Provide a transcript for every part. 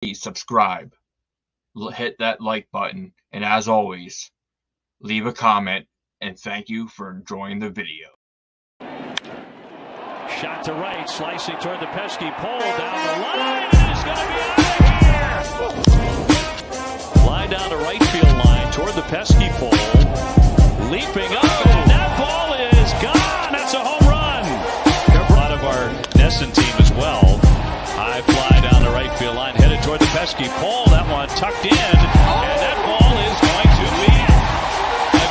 please subscribe, hit that like button, and as always, leave a comment, and thank you for enjoying the video. Shot to right, slicing toward the Pesky pole, down the line, and it's going to be out of here! Line down the right field line toward the Pesky pole, leaping up, and that ball is gone! That's a home run! A lot of our Nesson team as well. High fly down the right field line, headed toward the Pesky pole, that one tucked in, and that ball is going to be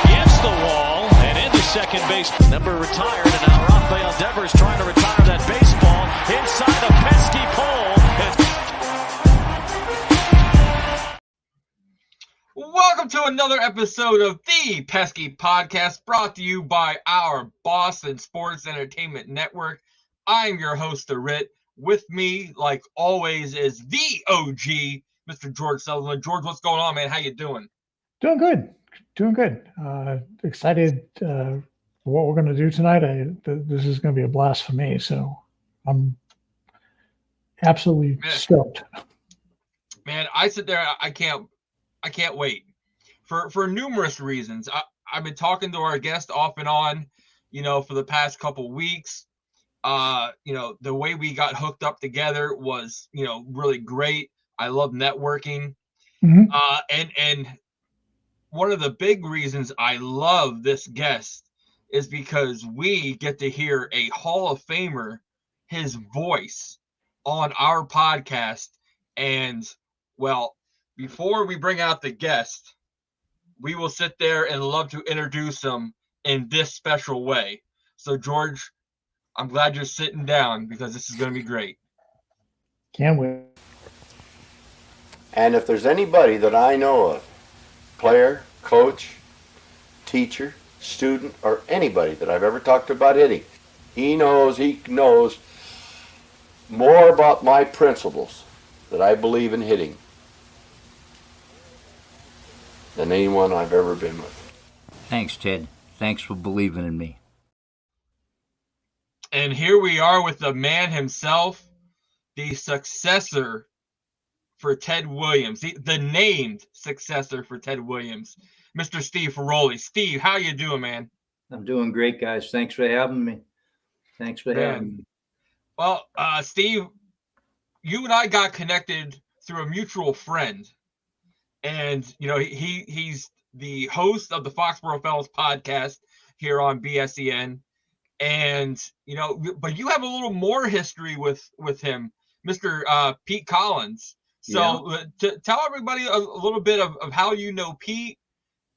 against the wall, and into second base. Number retired, and now Rafael Devers trying to retire that baseball inside the Pesky pole. Welcome to another episode of the Pesky Podcast, brought to you by our Boston Sports Entertainment Network. I'm your host, The Rit. With me, like always, is the OG, Mr. George Sutherland. George, what's going on, man? How you doing? Doing good. Excited for what we're going to do tonight. This is going to be a blast for me, so I'm absolutely stoked. Man, I sit there, I can't wait for numerous reasons. I've been talking to our guest off and on, for the past couple weeks. The way we got hooked up together was, really great. I love networking. Mm-hmm. And one of the big reasons I love this guest is because we get to hear a Hall of Famer, his voice on our podcast. And well, before we bring out the guest, we will sit there and love to introduce him in this special way. So George, I'm glad you're sitting down because this is going to be great. Can't wait. And if there's anybody that I know of, player, coach, teacher, student, or anybody that I've ever talked to about hitting, he knows more about my principles that I believe in hitting than anyone I've ever been with. Thanks, Ted. Thanks for believing in me. And here we are with the man himself, the successor for Ted Williams, the named successor for Ted Williams, Mr. Steve Ferroli. Steve, how you doing, man? I'm doing great, guys. Thanks for having me. Well, Steve, you and I got connected through a mutual friend. And, he's the host of the Foxborough Fellows podcast here on BSEN. And, but you have a little more history with him, Mr. Pete Collins. So tell everybody a little bit of how you know Pete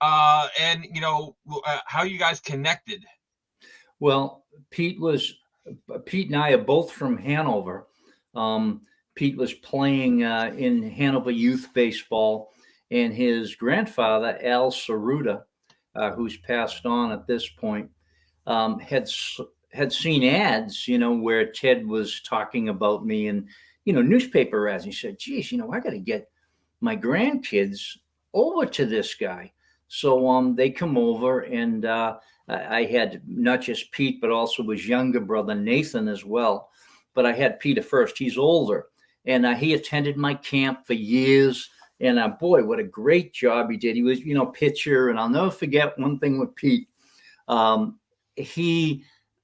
and, how you guys connected. Well, Pete and I are both from Hanover. Pete was playing in Hanover youth baseball, and his grandfather, Al Saruta, who's passed on at this point, had seen ads, where Ted was talking about me and, newspaper ads. He said, geez, I got to get my grandkids over to this guy. So they come over, and I had not just Pete, but also his younger brother, Nathan, as well. But I had Peter first. He's older, and he attended my camp for years. And boy, what a great job he did. He was, pitcher. And I'll never forget one thing with Pete.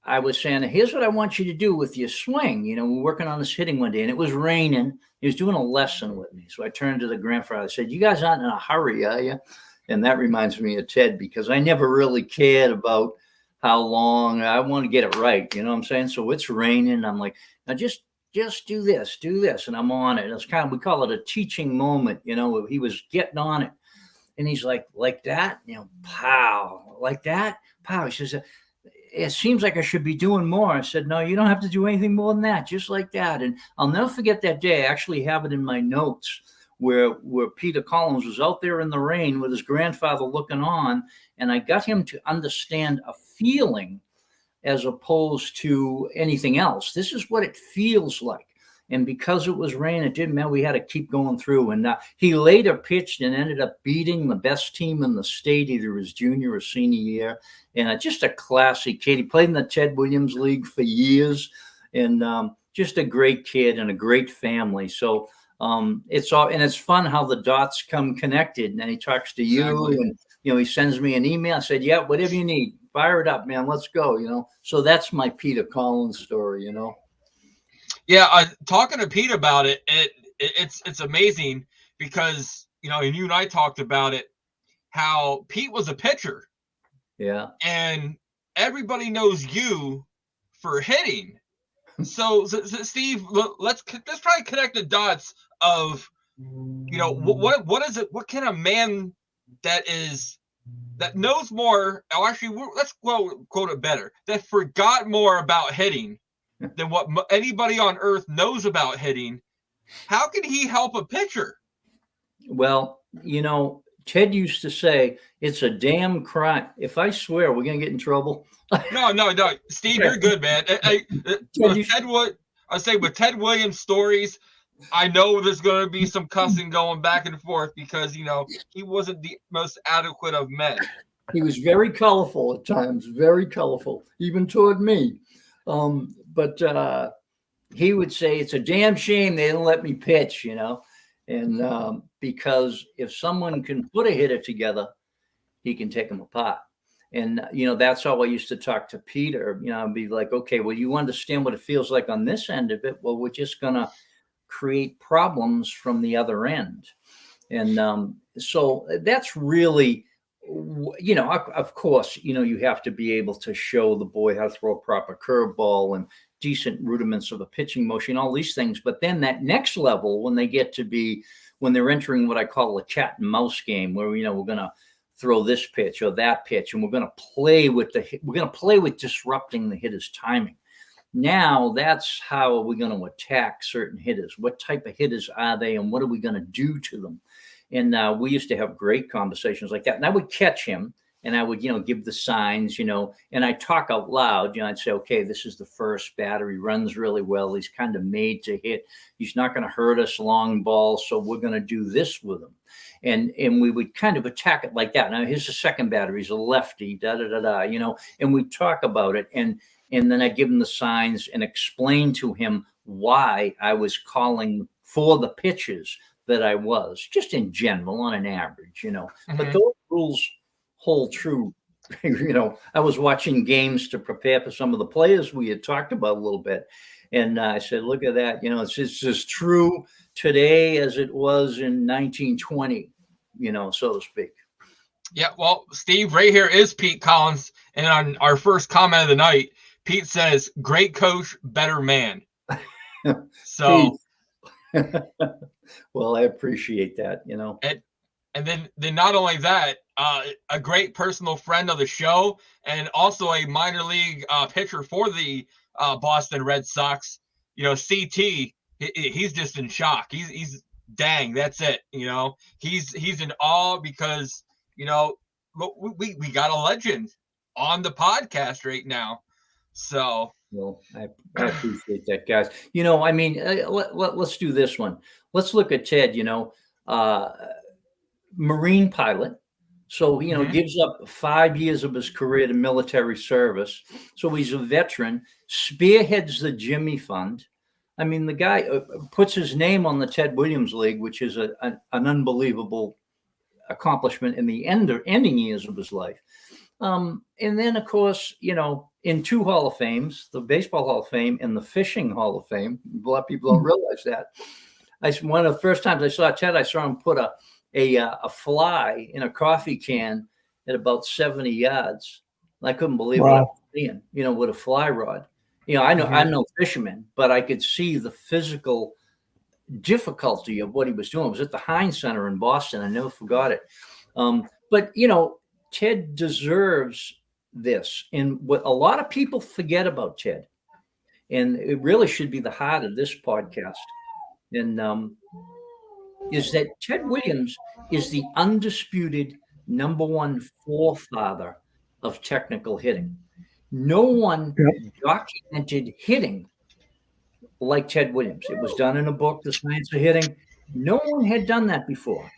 I was saying, here's what I want you to do with your swing. We're working on this hitting one day, and it was raining. He was doing a lesson with me. So I turned to the grandfather. I said, you guys aren't in a hurry, are you? And that reminds me of Ted, because I never really cared about how long. I want to get it right. You know what I'm saying? So it's raining. I'm like, now just do this. And I'm on it. It's kind of, we call it a teaching moment. He was getting on it. And he's like that, pow, like that, pow. He says, it seems like I should be doing more. I said, no, you don't have to do anything more than that, just like that. And I'll never forget that day. I actually have it in my notes where Peter Collins was out there in the rain with his grandfather looking on, and I got him to understand a feeling as opposed to anything else. This is what it feels like. And because it was rain, it didn't matter. We had to keep going through. And he later pitched and ended up beating the best team in the state, either his junior or senior year. And just a classic kid. He played in the Ted Williams League for years. And just a great kid and a great family. So It's fun how the dots come connected, and then he talks to you, Exactly. and he sends me an email. I said, yeah, whatever you need, fire it up, man, let's go. So that's my Peter Collins story. Yeah, talking to Pete about it, it's amazing because and you and I talked about it, how Pete was a pitcher. Yeah. And everybody knows you for hitting. So Steve, let's try to connect the dots of what is it? What can a man that knows more? Actually, let's quote it better. That forgot more about hitting than what anybody on earth knows about hitting. How can he help a pitcher? Well, Ted used to say, it's a damn crime. If I swear, we're going to get in trouble. No. Steve, you're good, man. With Ted Williams stories, I know there's going to be some cussing going back and forth because, he wasn't the most adequate of men. He was very colorful at times, very colorful, even toward me. But he would say, it's a damn shame they didn't let me pitch, and because if someone can put a hitter together, he can take them apart. And, that's how I used to talk to Peter, I'd be like, okay, well, you understand what it feels like on this end of it. Well, we're just going to create problems from the other end. And so that's really, of course, you have to be able to show the boy how to throw a proper curveball and decent rudiments of a pitching motion, all these things. But then that next level, when they're entering what I call a cat and mouse game, where, we're going to throw this pitch or that pitch, and we're going to play with disrupting the hitter's timing. Now that's how we're going to attack certain hitters. What type of hitters are they, and what are we going to do to them? And we used to have great conversations like that. And I would catch him, and I would, give the signs, and I talk out loud. I'd say, okay, this is the first batter. He runs really well. He's kind of made to hit. He's not going to hurt us long ball, so we're going to do this with him. And we would kind of attack it like that. Now, here's the second batter. He's a lefty, and we talk about it. And then I give him the signs and explain to him why I was calling for the pitches that I was, just in general, on an average, Mm-hmm. But those rules hold true. I was watching games to prepare for some of the players we had talked about a little bit. And I said, look at that. It's as true today as it was in 1920, so to speak. Yeah, well, Steve, right here is Pete Collins. And on our first comment of the night, Pete says, great coach, better man. So, well, I appreciate that, And then not only that, a great personal friend of the show and also a minor league pitcher for the Boston Red Sox. CT, he's just in shock. He's dang, that's it. He's in awe because we got a legend on the podcast right now. So, well, I appreciate that, guys. Let's do this one. Let's look at Ted. Marine pilot. So, gives up 5 years of his career to military service. So he's a veteran, spearheads the Jimmy Fund. I mean, the guy puts his name on the Ted Williams League, which is an unbelievable accomplishment in the ending years of his life. And then, of course, in 2 Hall of Fames, the Baseball Hall of Fame and the Fishing Hall of Fame. A lot of people don't realize that. One of the first times I saw Ted, I saw him put a fly in a coffee can at about 70 yards. I couldn't believe what I was seeing, with a fly rod. I'm no fisherman, but I could see the physical difficulty of what he was doing. It was at the Heinz Center in Boston. I never forgot it. But Ted deserves this. And what a lot of people forget about Ted, and it really should be the heart of this podcast, and is that Ted Williams is the undisputed number 1 forefather of technical hitting. No one documented hitting like Ted Williams. It was done in a book, The Science of Hitting. No one had done that before.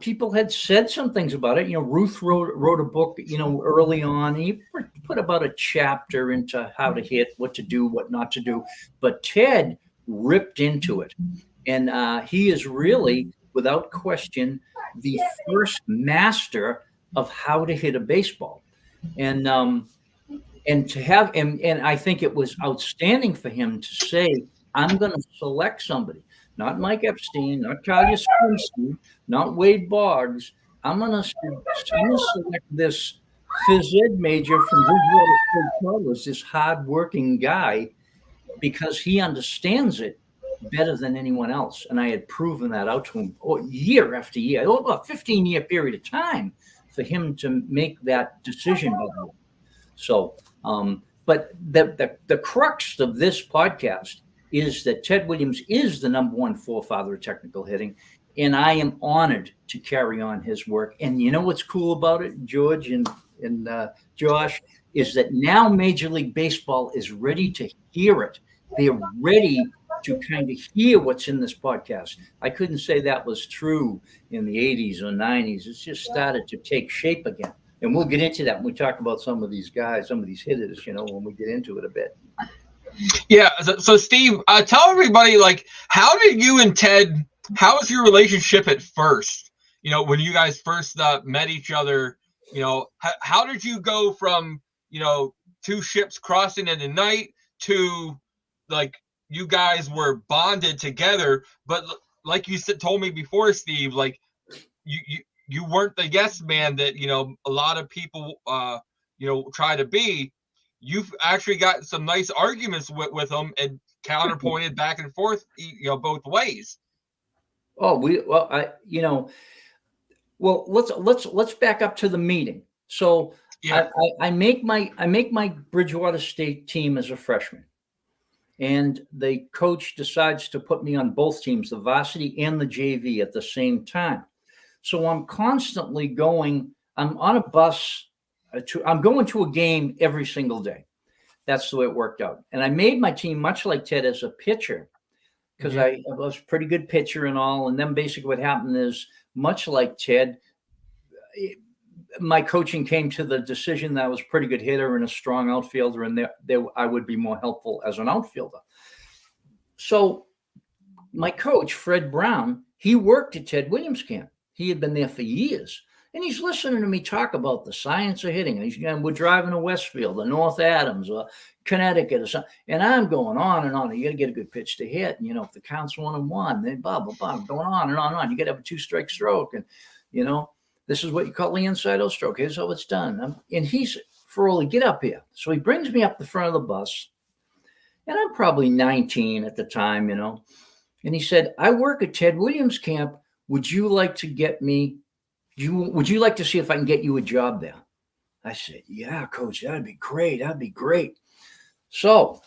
People had said some things about it. Ruth wrote a book, early on. He put about a chapter into how to hit, what to do, what not to do. But Ted ripped into it. And he is really, without question, the first master of how to hit a baseball. And to have and I think it was outstanding for him to say, I'm going to select somebody, not Mike Epstein, not Talia Springsteen, not Wade Boggs. I'm going to select this phys ed major from Bridgewater State College, this hardworking guy, because he understands it better than anyone else. And I had proven that out to him year after year, over a 15-year period of time for him to make that decision. So, but the crux of this podcast is that Ted Williams is the #1 forefather of technical hitting, and I am honored to carry on his work. And you know what's cool about it, George and Josh, is that now Major League Baseball is ready to hear it. They're ready to kind of hear what's in this podcast. I couldn't say that was true in the 80s or 90s. It's just started to take shape again. And we'll get into that when we talk about some of these guys, some of these hitters, when we get into it a bit. Yeah. So Steve, tell everybody, how did you and Ted, how was your relationship at first? When you guys first met each other, how did you go from, two ships crossing in the night to you guys were bonded together, but like you told me before, Steve, you weren't the yes man that, a lot of people, try to be. You've actually got some nice arguments with them and counterpointed back and forth, both ways. Oh, let's back up to the meeting. So yeah. I make my Bridgewater State team as a freshman. And the coach decides to put me on both teams, the varsity and the JV at the same time. So I'm constantly I'm on a bus. I'm going to a game every single day. That's the way it worked out. And I made my team much like Ted as a pitcher, because I was a pretty good pitcher and all. And then basically what happened is, much like Ted, my coaching came to the decision that I was a pretty good hitter and a strong outfielder, and I would be more helpful as an outfielder. So my coach, Fred Brown, he worked at Ted Williams camp. He had been there for years, and he's listening to me talk about the science of hitting. We're driving to Westfield or North Adams or Connecticut or something, and I'm going on and on. You got to get a good pitch to hit, and if the count's 1-1, then blah blah blah, going on and on and on. You got to have a 2-strike stroke, and this is what you call the inside out stroke. Here's how it's done. And he's, Ferroli, get up here. So he brings me up the front of the bus, and I'm probably 19 at the time, And he said, I work at Ted Williams camp. Would you like to get me? Would you like to see if I can get you a job there? I said, yeah, coach, that'd be great. That'd be great. So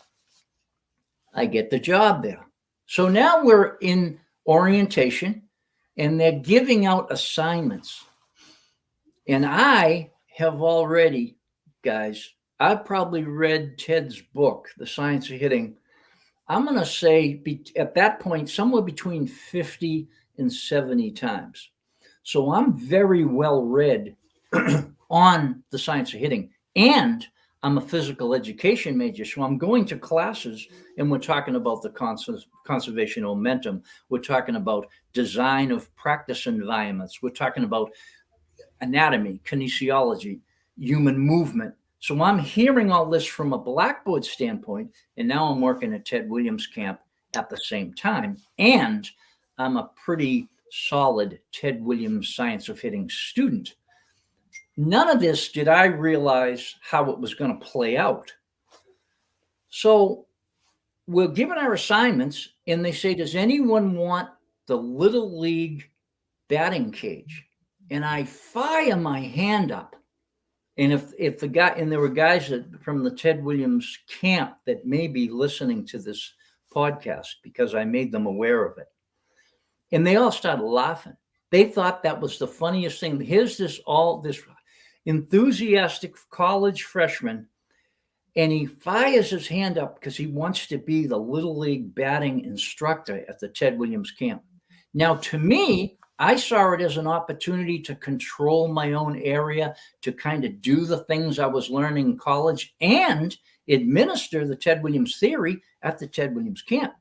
I get the job there. So now we're in orientation, and they're giving out assignments. And I have already, guys, I've probably read Ted's book, The Science of Hitting. I'm going to say at that point, somewhere between 50 and 70 times. So I'm very well read on the science of hitting. And I'm a physical education major. So I'm going to classes, and we're talking about the conservation of momentum. We're talking about design of practice environments. We're talking about anatomy, kinesiology, human movement. So I'm hearing all this from a blackboard standpoint, and now I'm working at Ted Williams camp at the same time. And I'm a pretty solid Ted Williams Science of Hitting student. None of this did I realize how it was going to play out. So we're given our assignments, and they say, does anyone want the Little League batting cage? And I fire my hand up. And if the guy, and there were guys from the Ted Williams camp that may be listening to this podcast because I made them aware of it. And they all started laughing. They thought that was the funniest thing. Here's this enthusiastic college freshman, and he fires his hand up because he wants to be the Little League batting instructor at the Ted Williams camp. Now, to me, I saw it as an opportunity to control my own area, to kind of do the things I was learning in college and administer the Ted Williams theory at the Ted Williams camp.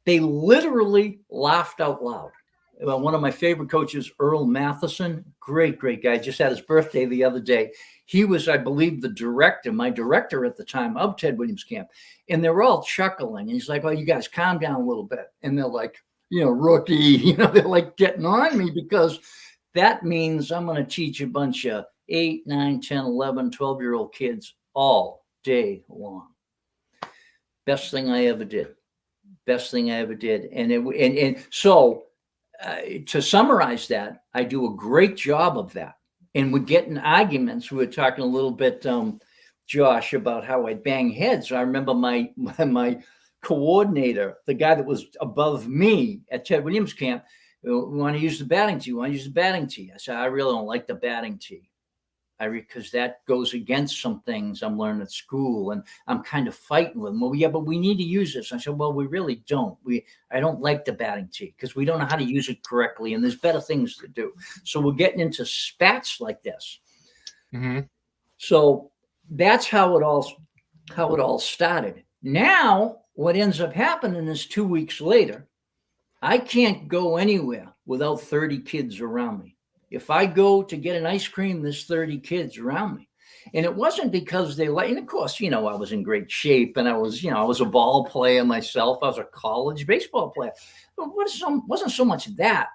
They literally laughed out loud. One of my favorite coaches, Earl Matheson, great guy, just had his birthday the other day. He was, I believe, my director at the time of Ted Williams Camp. And they're all chuckling. And he's like, oh, you guys calm down a little bit. And they're like, rookie, they're like getting on me, because that means I'm going to teach a bunch of 8, 9, 10, 11, 12-year-old kids all day long. Best thing I ever did. And so to summarize that, I do a great job of that. And we get in arguments. We were talking a little bit, Josh, about how I bang heads. I remember my coordinator, the guy that was above me at Ted Williams Camp, we want to use the batting tee. I said, I really don't like the batting tee. Because that goes against some things I'm learning at school, and I'm kind of fighting with them. Well, yeah, but we need to use this. I said, well, we really don't. I don't like the batting tee because we don't know how to use it correctly, and there's better things to do. So we're getting into spats like this. Mm-hmm. So that's how it all started. Now, what ends up happening is 2 weeks later, I can't go anywhere without 30 kids around me. If I go to get an ice cream, there's 30 kids around me. And it wasn't because they and of course, I was in great shape, and I was a ball player myself. I was a college baseball player. It wasn't so much that,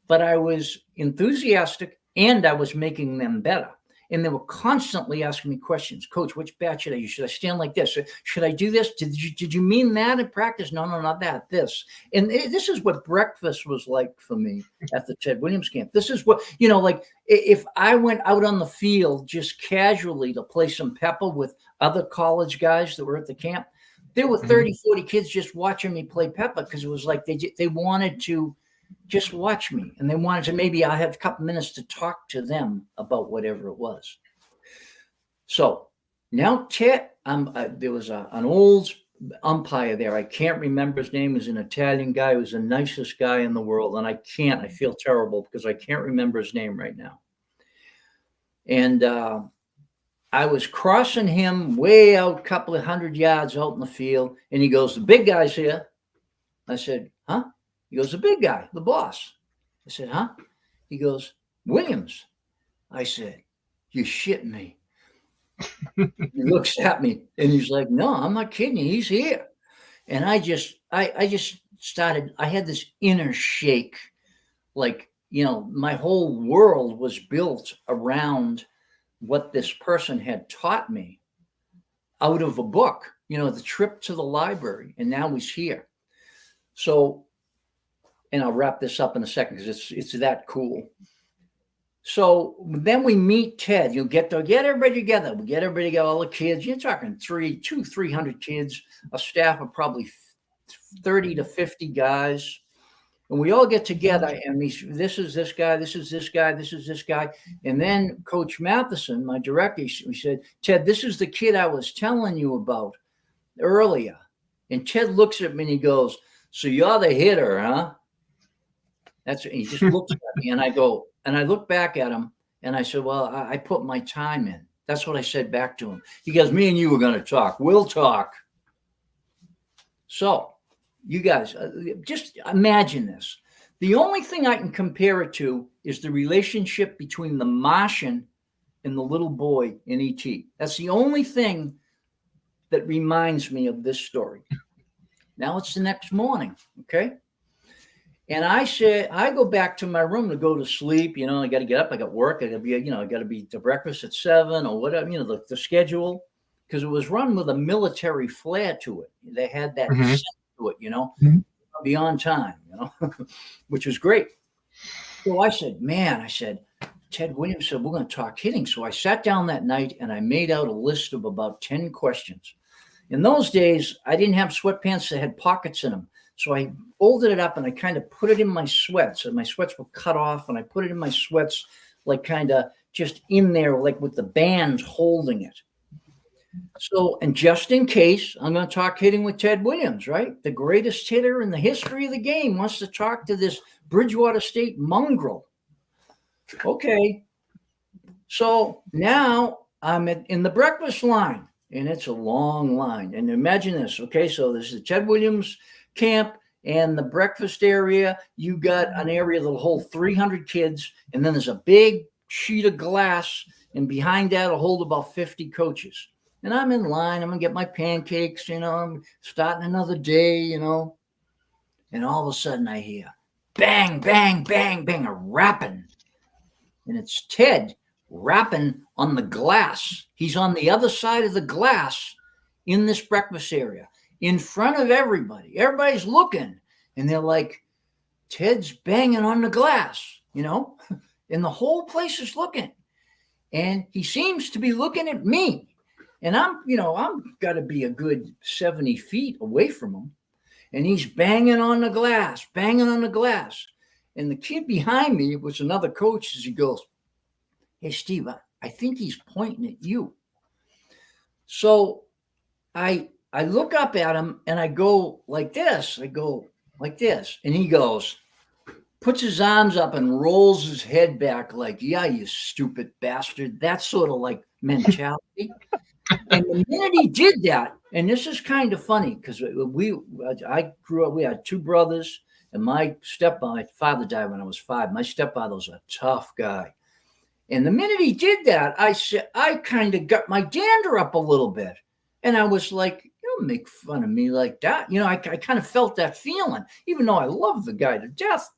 but I was enthusiastic and I was making them better. And they were constantly asking me questions. Coach, which bat should I use? Should I stand like this? Should I do this? Did you mean that in practice? No, not that. This. And this is what breakfast was like for me at the Ted Williams Camp. This is what, like if I went out on the field just casually to play some pepper with other college guys that were at the camp, there were 30, 40 kids just watching me play pepper, because it was like they wanted to just watch me, and they wanted to, maybe I have a couple minutes to talk to them about whatever it was. So now Ted, there was an old umpire there. I can't remember his name. He was an Italian guy. He was the nicest guy in the world. And I feel terrible because I can't remember his name right now. And I was crossing him way out, a couple of 100 yards out in the field. And he goes, the big guy's here. I said, huh? He goes, the big guy, the boss. I said, huh? He goes, Williams. I said, you shitting me. He looks at me and he's like, no, I'm not kidding you. He's here. And I just started, I had this inner shake. Like, my whole world was built around what this person had taught me out of a book, the trip to the library. And now he's here. So, and I'll wrap this up in a second because it's that cool. So then we meet Ted. You get everybody together. We get everybody together, all the kids. You're talking 300 kids, a staff of probably 30 to 50 guys. And we all get together, and this is this guy, this is this guy, this is this guy. And then Coach Matheson, my director, we said, Ted, this is the kid I was telling you about earlier. And Ted looks at me and he goes, so you're the hitter, huh? He just looks at me, and I look back at him, and I said, well, I put my time in. That's what I said back to him. He goes, me and you are going to talk. We'll talk. So you guys, just imagine this. The only thing I can compare it to is the relationship between the Martian and the little boy in E.T. That's the only thing that reminds me of this story. Now it's the next morning, okay? And I said, I go back to my room to go to sleep. I got to get up. I got work. I got to be to breakfast at 7 or whatever, the schedule, because it was run with a military flair to it. They had that sense to it, be on time, which was great. So I said, Ted Williams said, we're going to talk hitting. So I sat down that night and I made out a list of about 10 questions. In those days, I didn't have sweatpants that had pockets in them. So I folded it up and I kind of put it in my sweats, and my sweats were cut off, and I put it in my sweats, like kind of just in there, like with the bands holding it. So, and just in case, I'm going to talk hitting with Ted Williams, right? The greatest hitter in the history of the game wants to talk to this Bridgewater State mongrel. Okay. So now I'm in the breakfast line, and it's a long line. And imagine this. Okay. So this is the Ted Williams camp. And the breakfast area, you got an area that'll hold 300 kids. And then there's a big sheet of glass. And behind that will hold about 50 coaches. And I'm in line. I'm going to get my pancakes, I'm starting another day, And all of a sudden I hear bang, bang, bang, bang, a rapping. And it's Ted rapping on the glass. He's on the other side of the glass in this breakfast area in front of everybody. Everybody's looking. And they're like, Ted's banging on the glass, and the whole place is looking. And he seems to be looking at me. And I'm got to be a good 70 feet away from him. And he's banging on the glass. And the kid behind me was another coach as he goes, hey, Steve, I think he's pointing at you. So I look up at him and I go like this. And he goes, puts his arms up and rolls his head back like, yeah, you stupid bastard. That sort of like mentality. And the minute he did that, and this is kind of funny because I grew up, we had two brothers, and my father died when I was 5. My stepfather was a tough guy. And the minute he did that, I kind of got my dander up a little bit. And I was like, don't make fun of me like that. I kind of felt that feeling, even though I love the guy to death.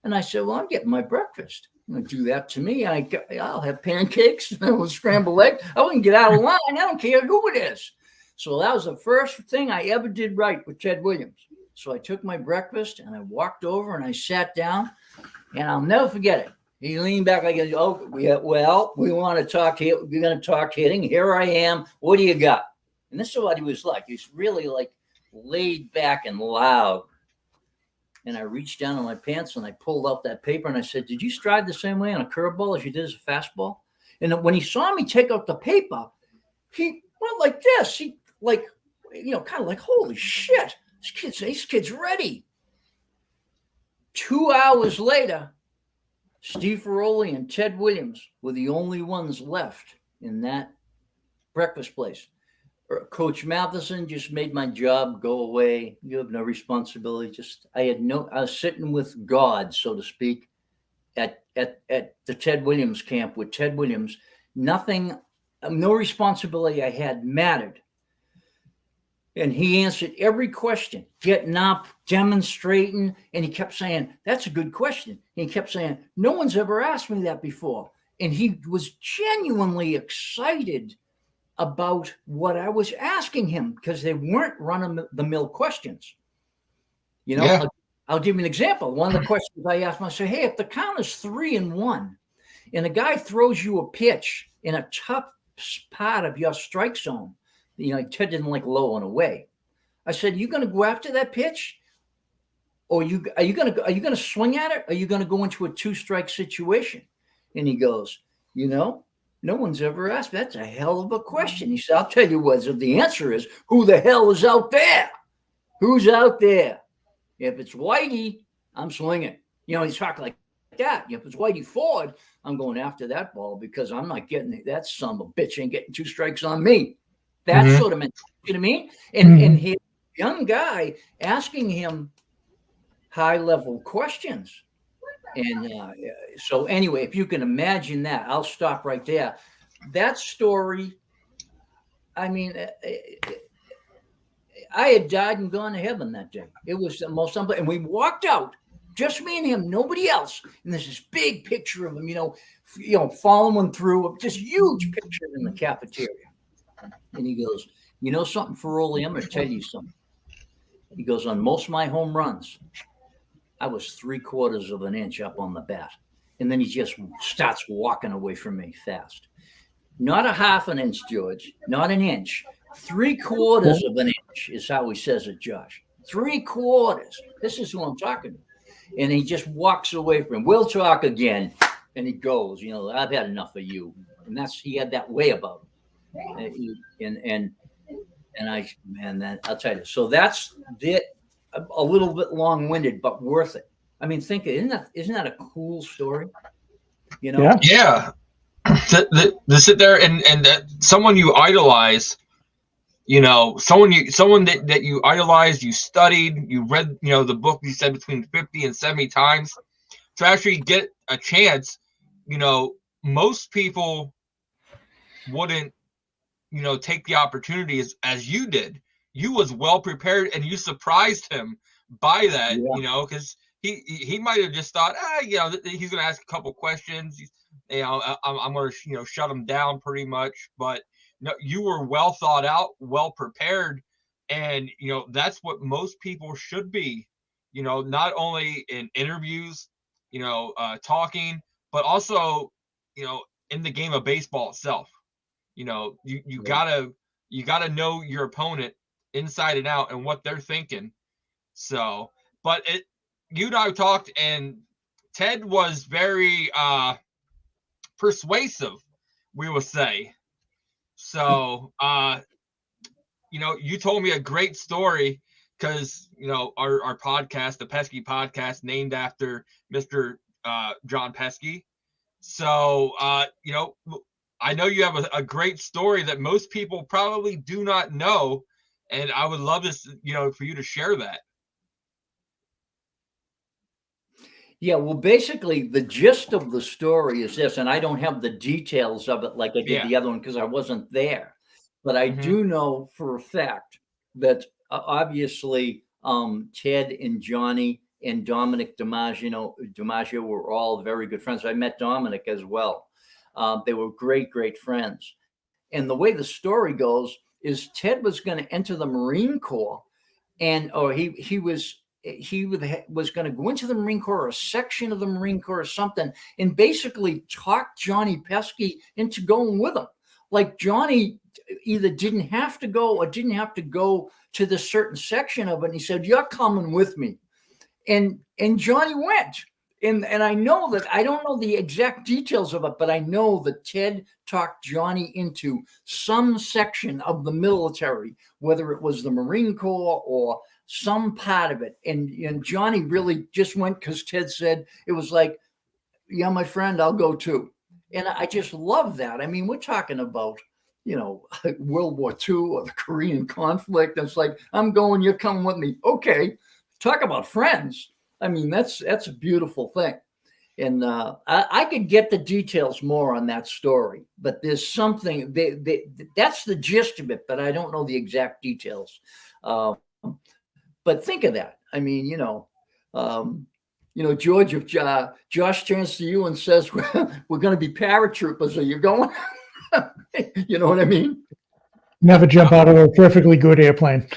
And I said, well, I'm getting my breakfast. You do that to me, I'll have pancakes and scrambled eggs. I wouldn't get out of line. I don't care who it is. So that was the first thing I ever did right with Ted Williams. So I took my breakfast and I walked over and I sat down, and I'll never forget it. He leaned back like, oh, we want to talk here. We're going to talk hitting. Here I am. What do you got? And this is what he was like. He's really like laid back and loud. And I reached down in my pants and I pulled out that paper and I said, did you stride the same way on a curveball as you did as a fastball? And when he saw me take out the paper, he went like this. He kind of like, holy shit, this kid's ready. 2 hours later, Steve Ferroli and Ted Williams were the only ones left in that breakfast place. Coach Matheson just made my job go away. You have no responsibility. I was sitting with God, so to speak, at the Ted Williams camp with Ted Williams. Nothing, no responsibility I had mattered. And he answered every question, getting up, demonstrating. And he kept saying, that's a good question. And he kept saying, no one's ever asked me that before. And he was genuinely excited about what I was asking him because they weren't run-of-the-mill questions. Yeah. I'll give you an example. One of the questions I asked him, I said, hey, if the count is 3-1 and a guy throws you a pitch in a tough part of your strike zone, Ted didn't like low and away. I said, you going to go after that pitch? Or are you going to swing at it? Or are you going to go into a 2-strike situation? And he goes, no one's ever asked. That's a hell of a question. He said, I'll tell you what, the answer is, who the hell is out there? Who's out there? If it's Whitey, I'm swinging. He's talking like that. If it's Whitey Ford, I'm going after that ball because I'm not getting it. That son of a bitch ain't getting 2 strikes on me. That sort of mentality, you know what I mean? And his young guy asking him high-level questions. And so anyway, if you can imagine that, I'll stop right there. That story, I mean, I had died and gone to heaven that day. It was the most unbelievable. And we walked out, just me and him, nobody else. And there's this big picture of him, following through, this huge picture in the cafeteria. And he goes, something, Ferroli, I'm going to tell you something. He goes, on most of my home runs, I was 3/4 of an inch up on the bat. And then he just starts walking away from me fast. Not a 1/2 inch, George, not an inch. 3/4 of an inch is how he says it, Josh. 3/4. This is who I'm talking to. And he just walks away from him. We'll talk again. And he goes, I've had enough of you. And he had that way about him. And I'll tell you. So that's it. A little bit long-winded, but worth it. I mean, isn't that a cool story? Yeah. To sit there and someone you idolize someone that you idolized, you studied, you read, the book you said between 50 and 70 times, to actually get a chance, most people wouldn't, take the opportunity as you did. You was well prepared, and you surprised him by that, because he might have just thought, he's going to ask a couple questions. I'm going to, shut him down pretty much. But no, you were well thought out, well prepared. And, that's what most people should be, not only in interviews, talking, but also, in the game of baseball itself. You gotta know your opponent inside and out and what they're thinking. So, but you and I talked, and Ted was very persuasive, we will say. So, you told me a great story because, our podcast, the Pesky Podcast, named after Mr. John Pesky. So, I know you have a great story that most people probably do not know, and I would love this, for you to share that. Yeah, well, basically, the gist of the story is this, and I don't have the details of it like I did the other one because I wasn't there. But I do know for a fact that obviously Ted and Johnny and Dominic DiMaggio were all very good friends. I met Dominic as well. They were great, great friends. And the way the story goes is Ted was going to enter the Marine Corps, he was going to go into the Marine Corps, or a section of the Marine Corps or something, and basically talk Johnny Pesky into going with him. Like Johnny either didn't have to go or didn't have to go to the certain section of it. And he said, "You're coming with me." And Johnny went. And I know that I don't know the exact details of it, but I know that Ted talked Johnny into some section of the military, whether it was the Marine Corps or some part of it. And Johnny really just went because Ted said, it was like, "Yeah, my friend, I'll go too." And I just love that. I mean, we're talking about, World War II or the Korean conflict. It's like, "I'm going, you're coming with me." Okay. Talk about friends. I mean, that's a beautiful thing. And I could get the details more on that story, but there's something, that's the gist of it, but I don't know the exact details. But think of that. I mean, George, if Josh turns to you and says, we're going to be paratroopers, are you going? You know what I mean? Never jump out of a perfectly good airplane.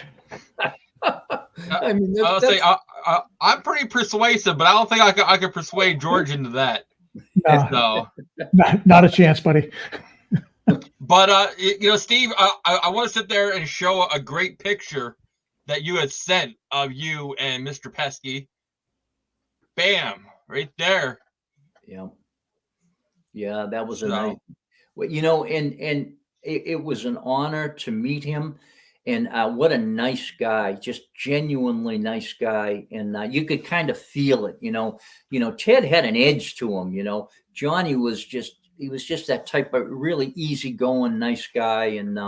I mean, I'll say I'm pretty persuasive, but I don't think I could persuade George into that. No, not a chance, buddy. But Steve, I want to sit there and show a great picture that you had sent of you and Mr. Pesky. Bam, right there. Yeah, that was a nice. Well, and it was an honor to meet him. And what a nice guy, just genuinely nice guy. And you could kind of feel it, Ted had an edge to him, Johnny was just that type of really easygoing, nice guy. And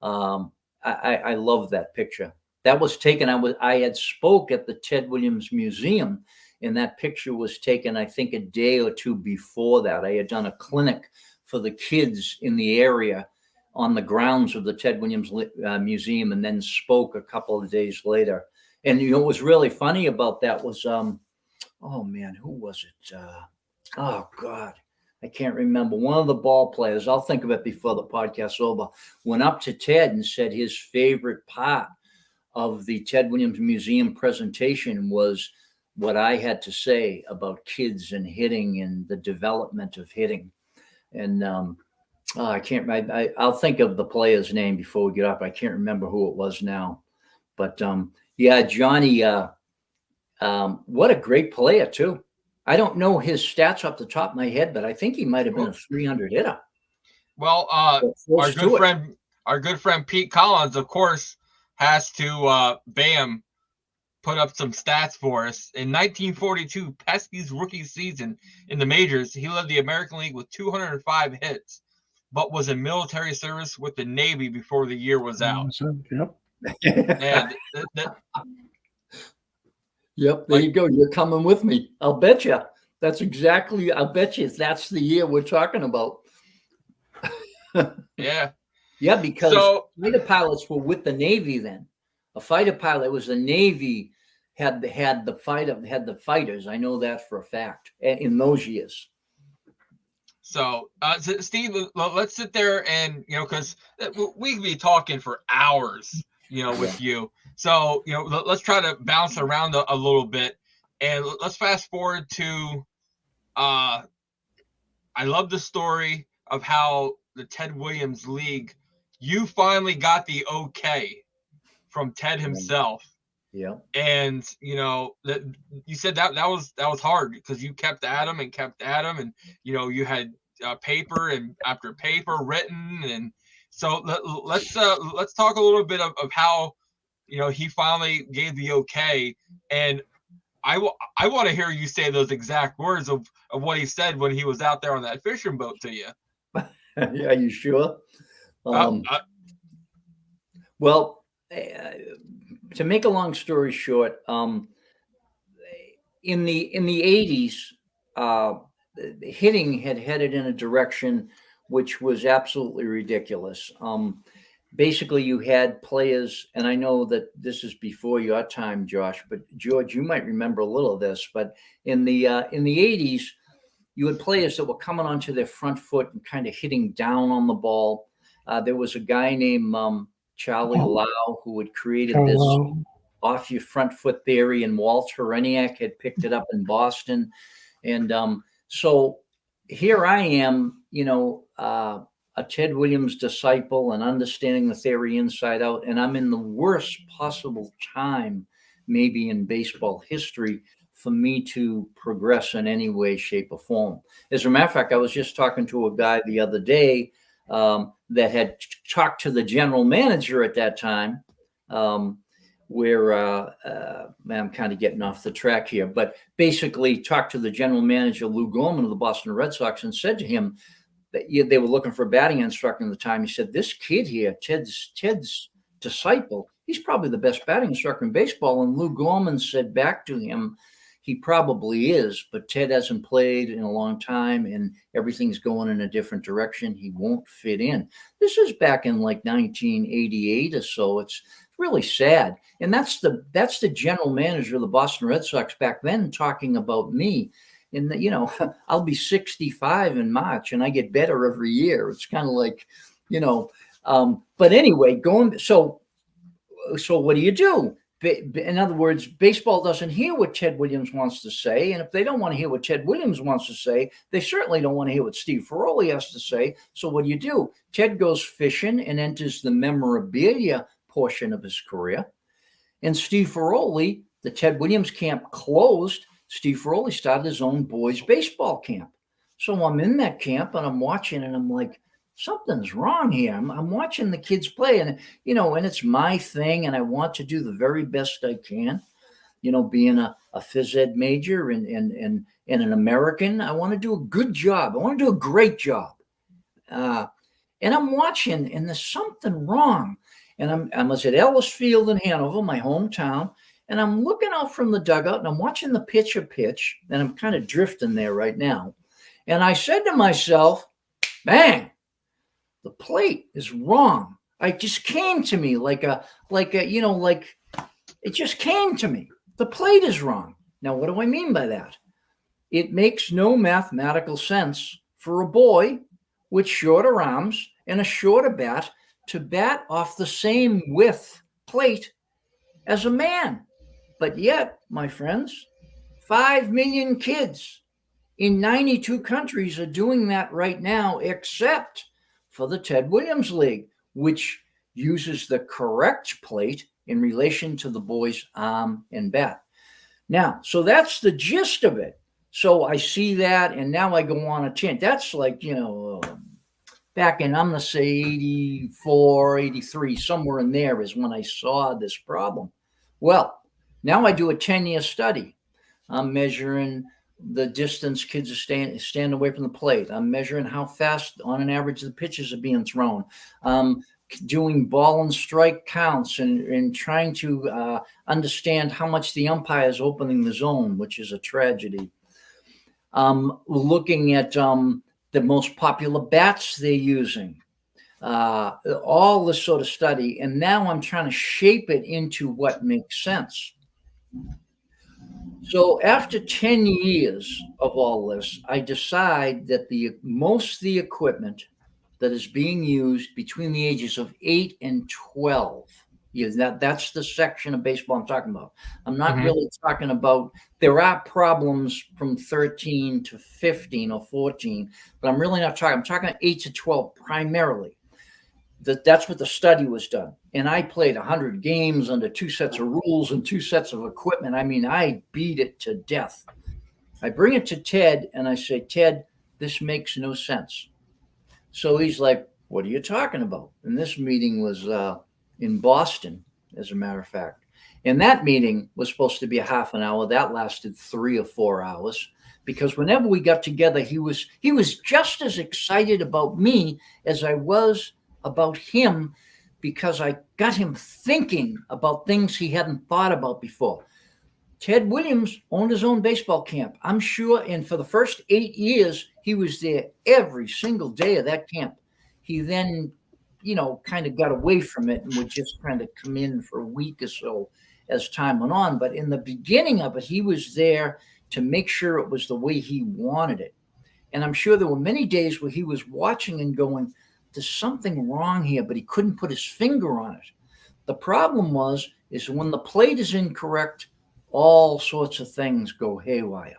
I love that picture. That was taken. I had spoke at the Ted Williams Museum, and that picture was taken, I think, a day or two before that. I had done a clinic for the kids in the area on the grounds of the Ted Williams Museum, and then spoke a couple of days later. And what was really funny about that was, oh man, who was it? Oh God, I can't remember. One of the ball players, I'll think of it before the podcast's over, went up to Ted and said his favorite part of the Ted Williams Museum presentation was what I had to say about kids and hitting and the development of hitting. And I can't. I'll think of the player's name before we get up. I can't remember who it was now, but Johnny. What a great player too. I don't know his stats off the top of my head, but I think he might have been a 300 hitter. Well, our good friend Pete Collins, of course, has to put up some stats for us. In 1942, Pesky's rookie season in the majors, he led the American League with 205 hits. but was in military service with the Navy before the year was out. So, yep. And Yep, there you go. You're coming with me. I'll bet you. I'll bet you that's the year we're talking about. yeah. Yeah, because fighter pilots were with the Navy then. A fighter pilot was the Navy had the fighters. I know that for a fact in those years. So, Steve, let's sit there and, because we could be talking for hours, with you. So, let's try to bounce around a little bit, and let's fast forward to, I love the story of how the Ted Williams League, you finally got the okay from Ted himself. Yeah. And, that you said that was hard because you kept at him, and, you had paper and after paper written. And so let's talk a little bit of how, he finally gave the okay. And I want to hear you say those exact words of what he said when he was out there on that fishing boat to you. Yeah, you sure? Well, to make a long story short, in the 80s, hitting had headed in a direction which was absolutely ridiculous. Basically, you had players, and I know that this is before your time, Josh, but George, you might remember a little of this. But in the 80s, you had players that were coming onto their front foot and kind of hitting down on the ball. There was a guy named Charlie Lau who had created this off your front foot theory, and Walt Horeniak had picked it up in Boston. And so here I am, a Ted Williams disciple and understanding the theory inside out. And I'm in the worst possible time, maybe in baseball history, for me to progress in any way, shape, or form. As a matter of fact, I was just talking to a guy the other day that had talked to the general manager at that time, where I'm kind of getting off the track here, but basically talked to the general manager, Lou Gorman of the Boston Red Sox, and said to him that they were looking for a batting instructor at the time. He said, this kid here, Ted's disciple, he's probably the best batting instructor in baseball. And Lou Gorman said back to him, he probably is, but Ted hasn't played in a long time and everything's going in a different direction. He won't fit in. This is back in like 1988 or so. It's really sad. And that's the general manager of the Boston Red Sox back then talking about me. And, I'll be 65 in March and I get better every year. It's kind of like, but anyway, so what do? In other words, baseball doesn't hear what Ted Williams wants to say. And if they don't want to hear what Ted Williams wants to say, they certainly don't want to hear what Steve Ferroli has to say. So what do? Ted goes fishing and enters the memorabilia portion of his career. And Steve Ferroli, the Ted Williams camp closed. Steve Ferroli started his own boys baseball camp. So I'm in that camp and I'm watching and I'm like, something's wrong here. I'm watching the kids play and, and it's my thing. And I want to do the very best I can, being a phys ed major and an American, I want to do a good job. I want to do a great job. And I'm watching and there's something wrong. And I was at Ellis Field in Hanover, my hometown. And I'm looking out from the dugout and I'm watching the pitcher pitch. And I'm kind of drifting there right now. And I said to myself, bang, the plate is wrong. It just came to me like it just came to me. The plate is wrong. Now, what do I mean by that? It makes no mathematical sense for a boy with shorter arms and a shorter bat to bat off the same width plate as a man. But yet, my friends, 5 million kids in 92 countries are doing that right now, except for the Ted Williams League, which uses the correct plate in relation to the boy's arm and bat. Now, so that's the gist of it. So I see that, and now I go on a tangent. That's like, back in, I'm going to say 84, 83, somewhere in there is when I saw this problem. Well, now I do a 10-year study. I'm measuring the distance kids are standing away from the plate. I'm measuring how fast, on an average, the pitches are being thrown. Doing ball and strike counts and trying to understand how much the umpire is opening the zone, which is a tragedy. Looking at the most popular bats they're using. All this sort of study. And now I'm trying to shape it into what makes sense. So after 10 years of all this, I decide that most of the equipment that is being used between the ages of 8 and 12, that's the section of baseball I'm talking about. I'm not really talking about, there are problems from 13 to 15 or 14, but I'm really not talking, I'm talking 8 to 12 primarily. That's what the study was done. And I played 100 games under 2 sets of rules and 2 sets of equipment. I mean, I beat it to death. I bring it to Ted and I say, Ted, this makes no sense. So he's like, what are you talking about? And this meeting was in Boston, as a matter of fact. And that meeting was supposed to be a half an hour. That lasted 3 or 4 hours, because whenever we got together, he was just as excited about me as I was about him, because I got him thinking about things he hadn't thought about before. Ted Williams owned his own baseball camp, I'm sure. And for the first 8 years, he was there every single day of that camp. He then, kind of got away from it and would just kind of come in for a week or so as time went on. But in the beginning of it, he was there to make sure it was the way he wanted it. And I'm sure there were many days where he was watching and going, there's something wrong here, but he couldn't put his finger on it. The problem is when the plate is incorrect, all sorts of things go haywire.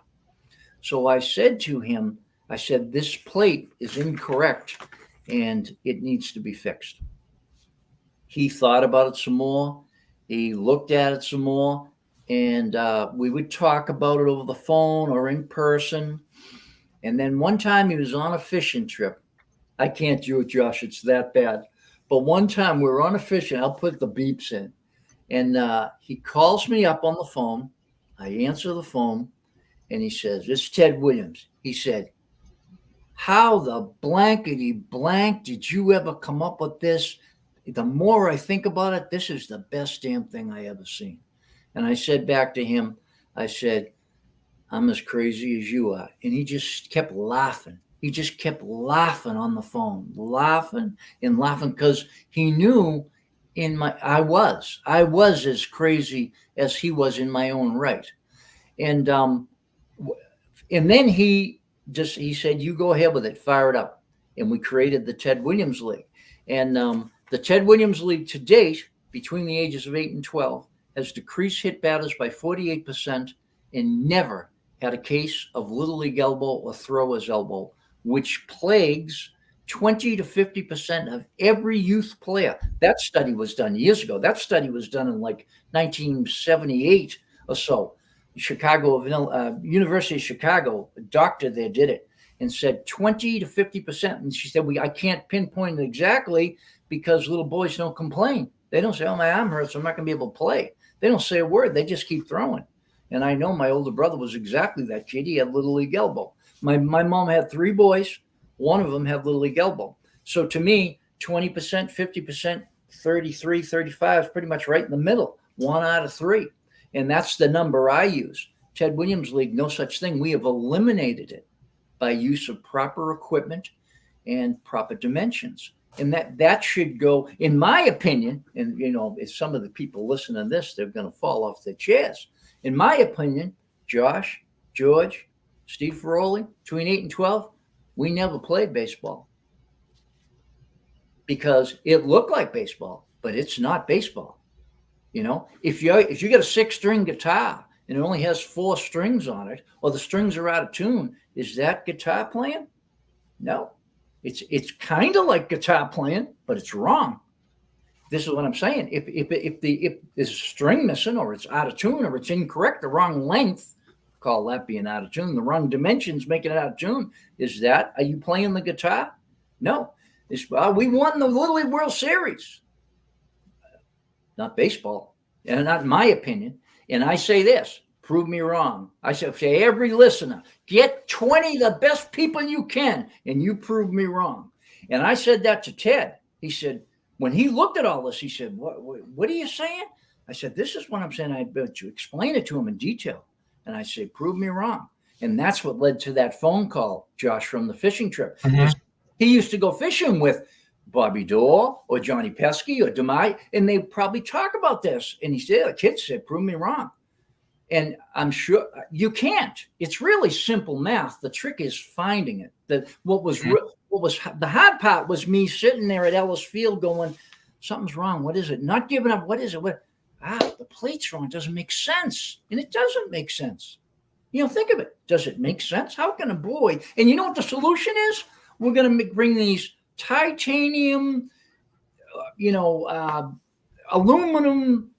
So I said to him, this plate is incorrect and it needs to be fixed. He thought about it some more. He looked at it some more, and we would talk about it over the phone or in person. And then one time he was on a fishing trip. I can't do it, Josh. It's that bad. But one time we were on a fishing, I'll put the beeps in. And he calls me up on the phone. I answer the phone, and he says, it's Ted Williams. He said, how the blankety blank did you ever come up with this? The more I think about it, this is the best damn thing I ever seen. And I said back to him, I said, I'm as crazy as you are. And he just kept laughing. He just kept laughing on the phone, laughing and laughing, because he knew I was as crazy as he was in my own right. And then he said, you go ahead with it, fire it up. And we created the Ted Williams League. And the Ted Williams League to date, between the ages of 8 and 12, has decreased hit batters by 48% and never had a case of little league elbow or thrower's elbow, which plagues 20 to 50% of every youth player. That study was done years ago. That study was done in like 1978 or so. University of Chicago, a doctor there did it and said 20 to 50%. And she said, I can't pinpoint it exactly because little boys don't complain. They don't say, oh, my arm hurts, I'm not going to be able to play. They don't say a word. They just keep throwing. And I know my older brother was exactly that kid. He had little league elbow. My mom had 3 boys. One of them had little league elbow. So to me, 20%, 50%, 33, 35 is pretty much right in the middle. 1 out of 3. And that's the number I use. Ted Williams League, no such thing. We have eliminated it by use of proper equipment and proper dimensions. And that should go, in my opinion, and if some of the people listening to this, they're going to fall off their chairs. In my opinion, Josh, George, Steve Ferroli, between 8 and 12, we never played baseball because it looked like baseball, but it's not baseball. If you got a 6-string guitar and it only has 4 strings on it, or the strings are out of tune, is that guitar playing? No, it's kind of like guitar playing, but it's wrong. This is what I'm saying. If there's a string missing, or it's out of tune, or it's incorrect, the wrong length, call that being out of tune, the wrong dimensions making it out of tune, are you playing the guitar? No. We won the Little League World Series. Not baseball, and not in my opinion. And I say this, Prove me wrong. I said, say every listener, get 20 of the best people you can, and you prove me wrong. And I said that to Ted. He said, when he looked at all this, he said, what are you saying? I said, this is what I'm saying. I bet you explain it to him in detail. And I say, prove me wrong. And that's what led to that phone call, Josh, from the fishing trip. Mhm. He used to go fishing with Bobby Dorr or Johnny Pesky or Demai, and they probably talk about this. And he said, the kid said, prove me wrong. And I'm sure you can't. It's really simple math. The trick is finding it. What was the hard part was me sitting there at Ellis Field going, something's wrong. What is it? Not giving up. What is it? The plate's wrong. It doesn't make sense. And it doesn't make sense. Think of it. Does it make sense? How can a boy? And you know what the solution is? We're going to bring these titanium, aluminum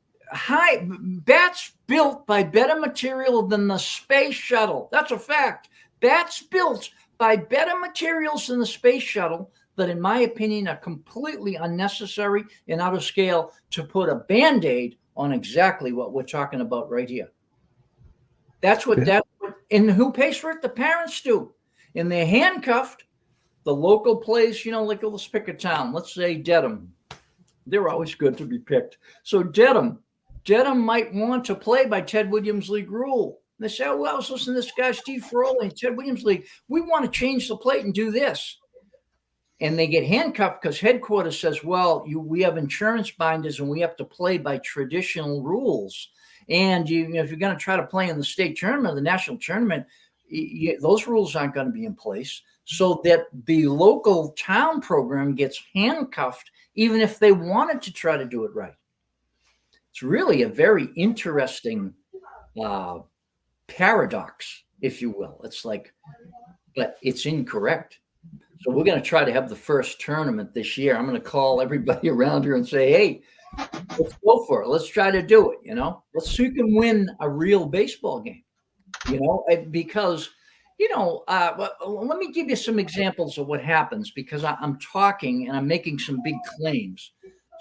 bats built by better material than the space shuttle. That's a fact. Bats built by better materials than the space shuttle that, in my opinion, are completely unnecessary and out of scale to put a Band-Aid on exactly what we're talking about right here. And who pays for it? The parents do. And they're handcuffed. The local place, let's pick a town. Let's say Dedham. They're always good to be picked. So Dedham might want to play by Ted Williams League rule. And they say, oh, well, I was listening to this guy, Steve Ferroli, and Ted Williams League. We want to change the plate and do this. And they get handcuffed because headquarters says, well, we have insurance binders and we have to play by traditional rules. And if you're going to try to play in the state tournament, the national tournament, those rules aren't going to be in place. So that the local town program gets handcuffed, even if they wanted to try to do it right. It's really a very interesting paradox, if you will. It's like, but it's incorrect. So we're going to try to have the first tournament this year. I'm going to call everybody around here and say, hey, let's go for it. Let's try to do it. Let's see who can win a real baseball game, because, let me give you some examples of what happens, because I'm talking and I'm making some big claims.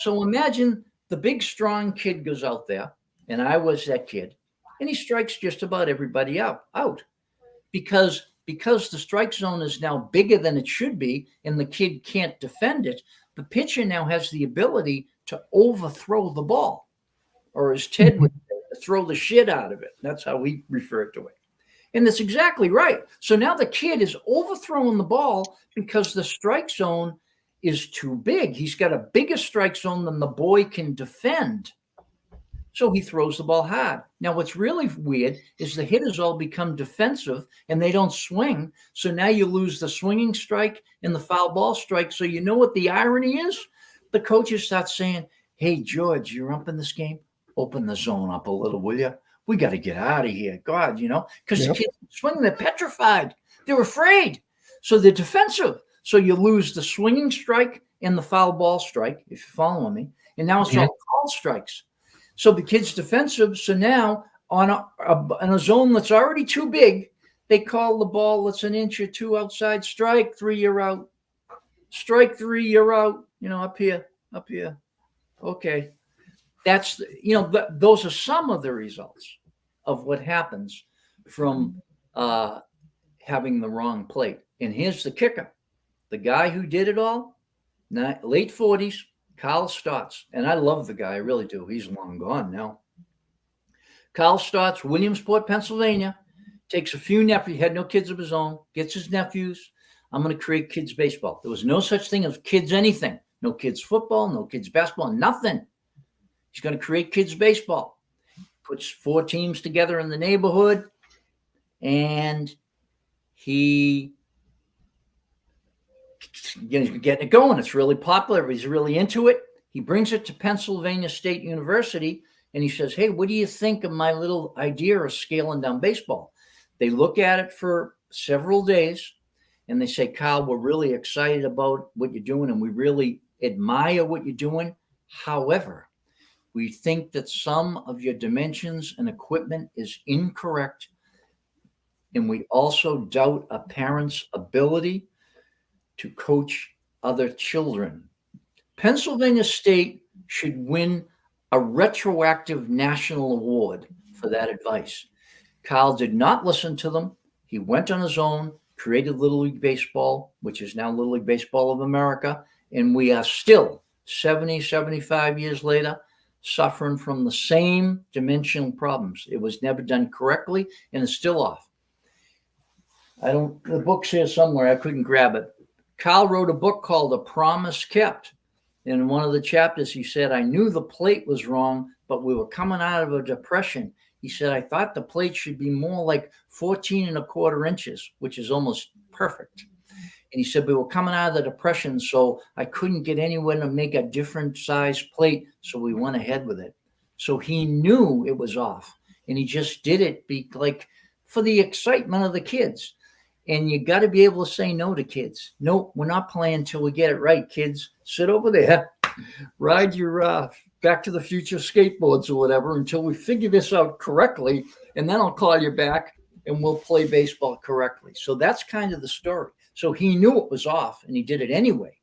So imagine the big, strong kid goes out there, and I was that kid, and he strikes just about everybody out because the strike zone is now bigger than it should be, and the kid can't defend it. The pitcher now has the ability to overthrow the ball, or as Ted would say, throw the shit out of it. That's how we refer to it. And that's exactly right. So now the kid is overthrowing the ball because the strike zone is too big. He's got a bigger strike zone than the boy can defend. So he throws the ball hard. Now, what's really weird is the hitters all become defensive and they don't swing. So now you lose the swinging strike and the foul ball strike. So you know what the irony is? The coaches start saying, hey, George, you're up in this game. Open the zone up a little, will you? We got to get out of here. God, because the kids swing, they're petrified. They're afraid. So they're defensive. So you lose the swinging strike and the foul ball strike, if you're following me. And now it's all call strikes. So the kid's defensive. So now on a zone that's already too big, they call the ball that's an inch or two outside. Strike 3, you're out. Strike 3, you're out. Up here. Okay. That's, those are some of the results of what happens from having the wrong plate. And here's the kicker. The guy who did it all, late 40s, Carl Stotts. And I love the guy. I really do. He's long gone now. Carl Stotts, Williamsport, Pennsylvania, takes a few nephews, had no kids of his own, gets his nephews. I'm going to create kids baseball. There was no such thing as kids anything. No kids football, no kids basketball, nothing. He's going to create kids baseball. Puts 4 teams together in the neighborhood, and he getting it going. It's really popular. He's really into it. He brings it to Pennsylvania State University, and he says, hey, what do you think of my little idea of scaling down baseball? They look at it for several days, and they say, Kyle, we're really excited about what you're doing, and we really admire what you're doing. However, we think that some of your dimensions and equipment is incorrect, and we also doubt a parent's ability to coach other children. Pennsylvania State should win a retroactive national award for that advice. Kyle did not listen to them. He went on his own, created Little League Baseball, which is now Little League Baseball of America. And we are still 70, 75 years later, suffering from the same dimensional problems. It was never done correctly, and it's still off. The book's here somewhere. I couldn't grab it. Kyle wrote a book called A Promise Kept. In one of the chapters, he said, I knew the plate was wrong, but we were coming out of a depression. He said, I thought the plate should be more like 14.25 inches, which is almost perfect. And he said, we were coming out of the depression, so I couldn't get anyone to make a different size plate, so we went ahead with it. So he knew it was off, and he just did it for the excitement of the kids. And you got to be able to say no to kids. No, we're not playing until we get it right, kids. Sit over there, ride your Back to the Future skateboards or whatever until we figure this out correctly, and then I'll call you back and we'll play baseball correctly. So that's kind of the story. So he knew it was off, and he did it anyway,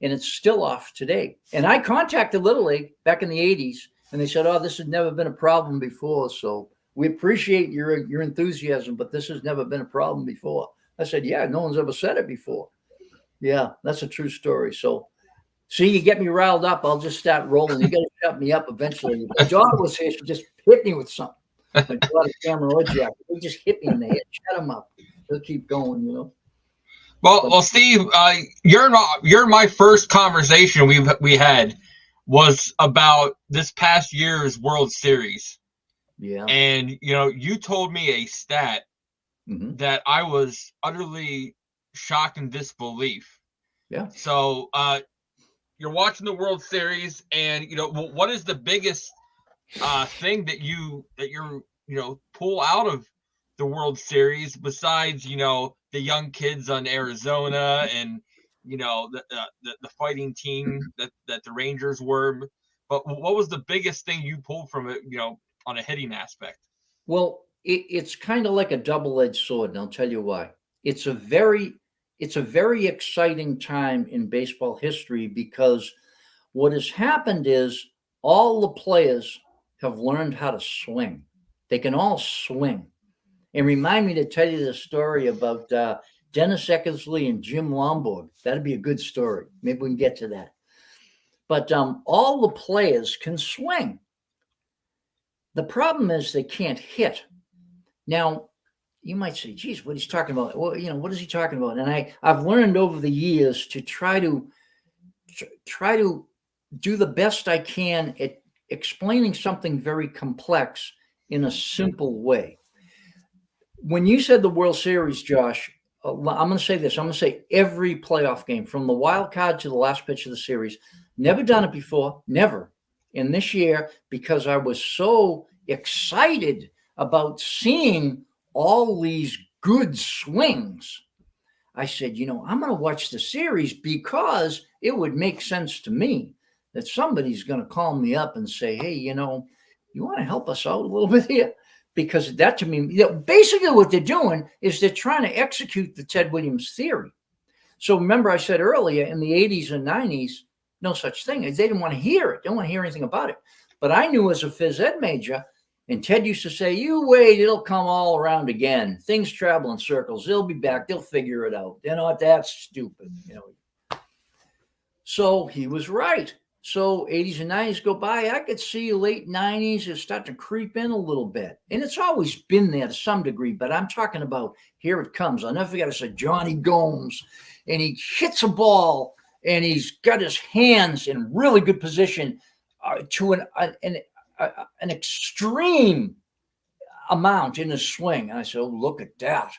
and it's still off today. And I contacted Little League back in the 80s, and they said, oh, this has never been a problem before, so we appreciate your enthusiasm, but this has never been a problem before. I said, yeah, no one's ever said it before. Yeah, that's a true story. So, see, you get me riled up, I'll just start rolling. You got to shut me up eventually. My daughter was here. She just hit me with something. My daughter, Cameron or Jack, they just hit me in the head. Shut them up. They'll keep going, Well, Steve, you're my first conversation we had was about this past year's World Series. Yeah. And, you told me a stat that I was utterly shocked in disbelief. Yeah. So you're watching the World Series, and, what is the biggest thing that you're pull out of the World Series besides, the young kids on Arizona and, the fighting team that the Rangers were? But what was the biggest thing you pulled from it, on a hitting aspect? Well, it's kind of like a double-edged sword, and I'll tell you why. It's a very exciting time in baseball history because what has happened is all the players have learned how to swing. They can all swing. And remind me to tell you the story about Dennis Eckersley and Jim Lomborg. That'd be a good story. Maybe we can get to that. But all the players can swing. The problem is they can't hit. Now, you might say, geez, what he's talking about? Well, what is he talking about? And I've learned over the years to try to do the best I can at explaining something very complex in a simple way. When you said the World Series, Josh, I'm going to say this. I'm going to say every playoff game from the wild card to the last pitch of the series. Never done it before. Never. And this year, because I was so excited about seeing all these good swings, I said, I'm going to watch the series because it would make sense to me that somebody's going to call me up and say, hey, you want to help us out a little bit here? Because that to me, basically what they're doing is they're trying to execute the Ted Williams theory. So remember I said earlier in the 80s and 90s, no such thing. They didn't want to hear it. They don't want to hear anything about it. But I knew as a phys ed major, and Ted used to say, you wait, it'll come all around again. Things travel in circles. They'll be back. They'll figure it out. They're not that stupid. So he was right. So 80s and 90s go by. I could see late 90s is starting to creep in a little bit. And it's always been there to some degree, but I'm talking about here it comes. I'll never forget, I said Johnny Gomes, and he hits a ball, and he's got his hands in really good position to an extreme amount in his swing. And I said, oh, look at that.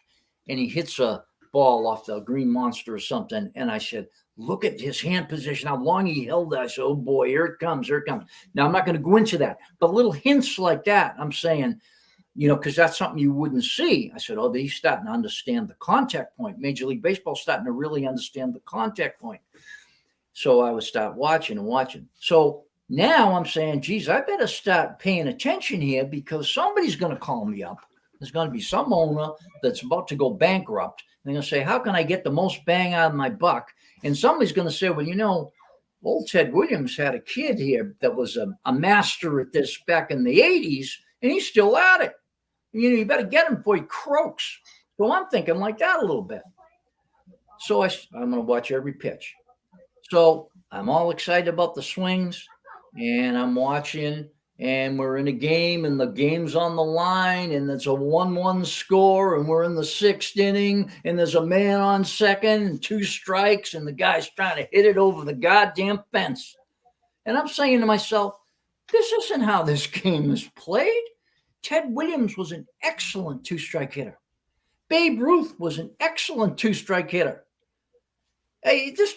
And he hits a ball off the Green Monster or something. And I said, look at his hand position, how long he held that. I said, oh boy, here it comes, here it comes. Now, I'm not going to go into that, but little hints like that, I'm saying, because that's something you wouldn't see. I said, oh, he's starting to understand the contact point. Major League Baseball starting to really understand the contact point. So I would start watching and watching. So now I'm saying, geez, I better start paying attention here because somebody's going to call me up. There's going to be some owner that's about to go bankrupt. And they're going to say, how can I get the most bang out of my buck? And somebody's going to say, well, old Ted Williams had a kid here that was a master at this back in the 80s, and he's still at it. You better get him before he croaks. So I'm thinking like that a little bit. So I'm going to watch every pitch. So I'm all excited about the swings, and I'm watching, and we're in a game, and the game's on the line, and it's a 1-1 score, and we're in the 6th inning, and there's a man on second and 2 strikes, and the guy's trying to hit it over the goddamn fence. And I'm saying to myself, this isn't how this game is played. Ted Williams was an excellent 2-strike hitter. Babe Ruth was an excellent 2-strike hitter. Hey, this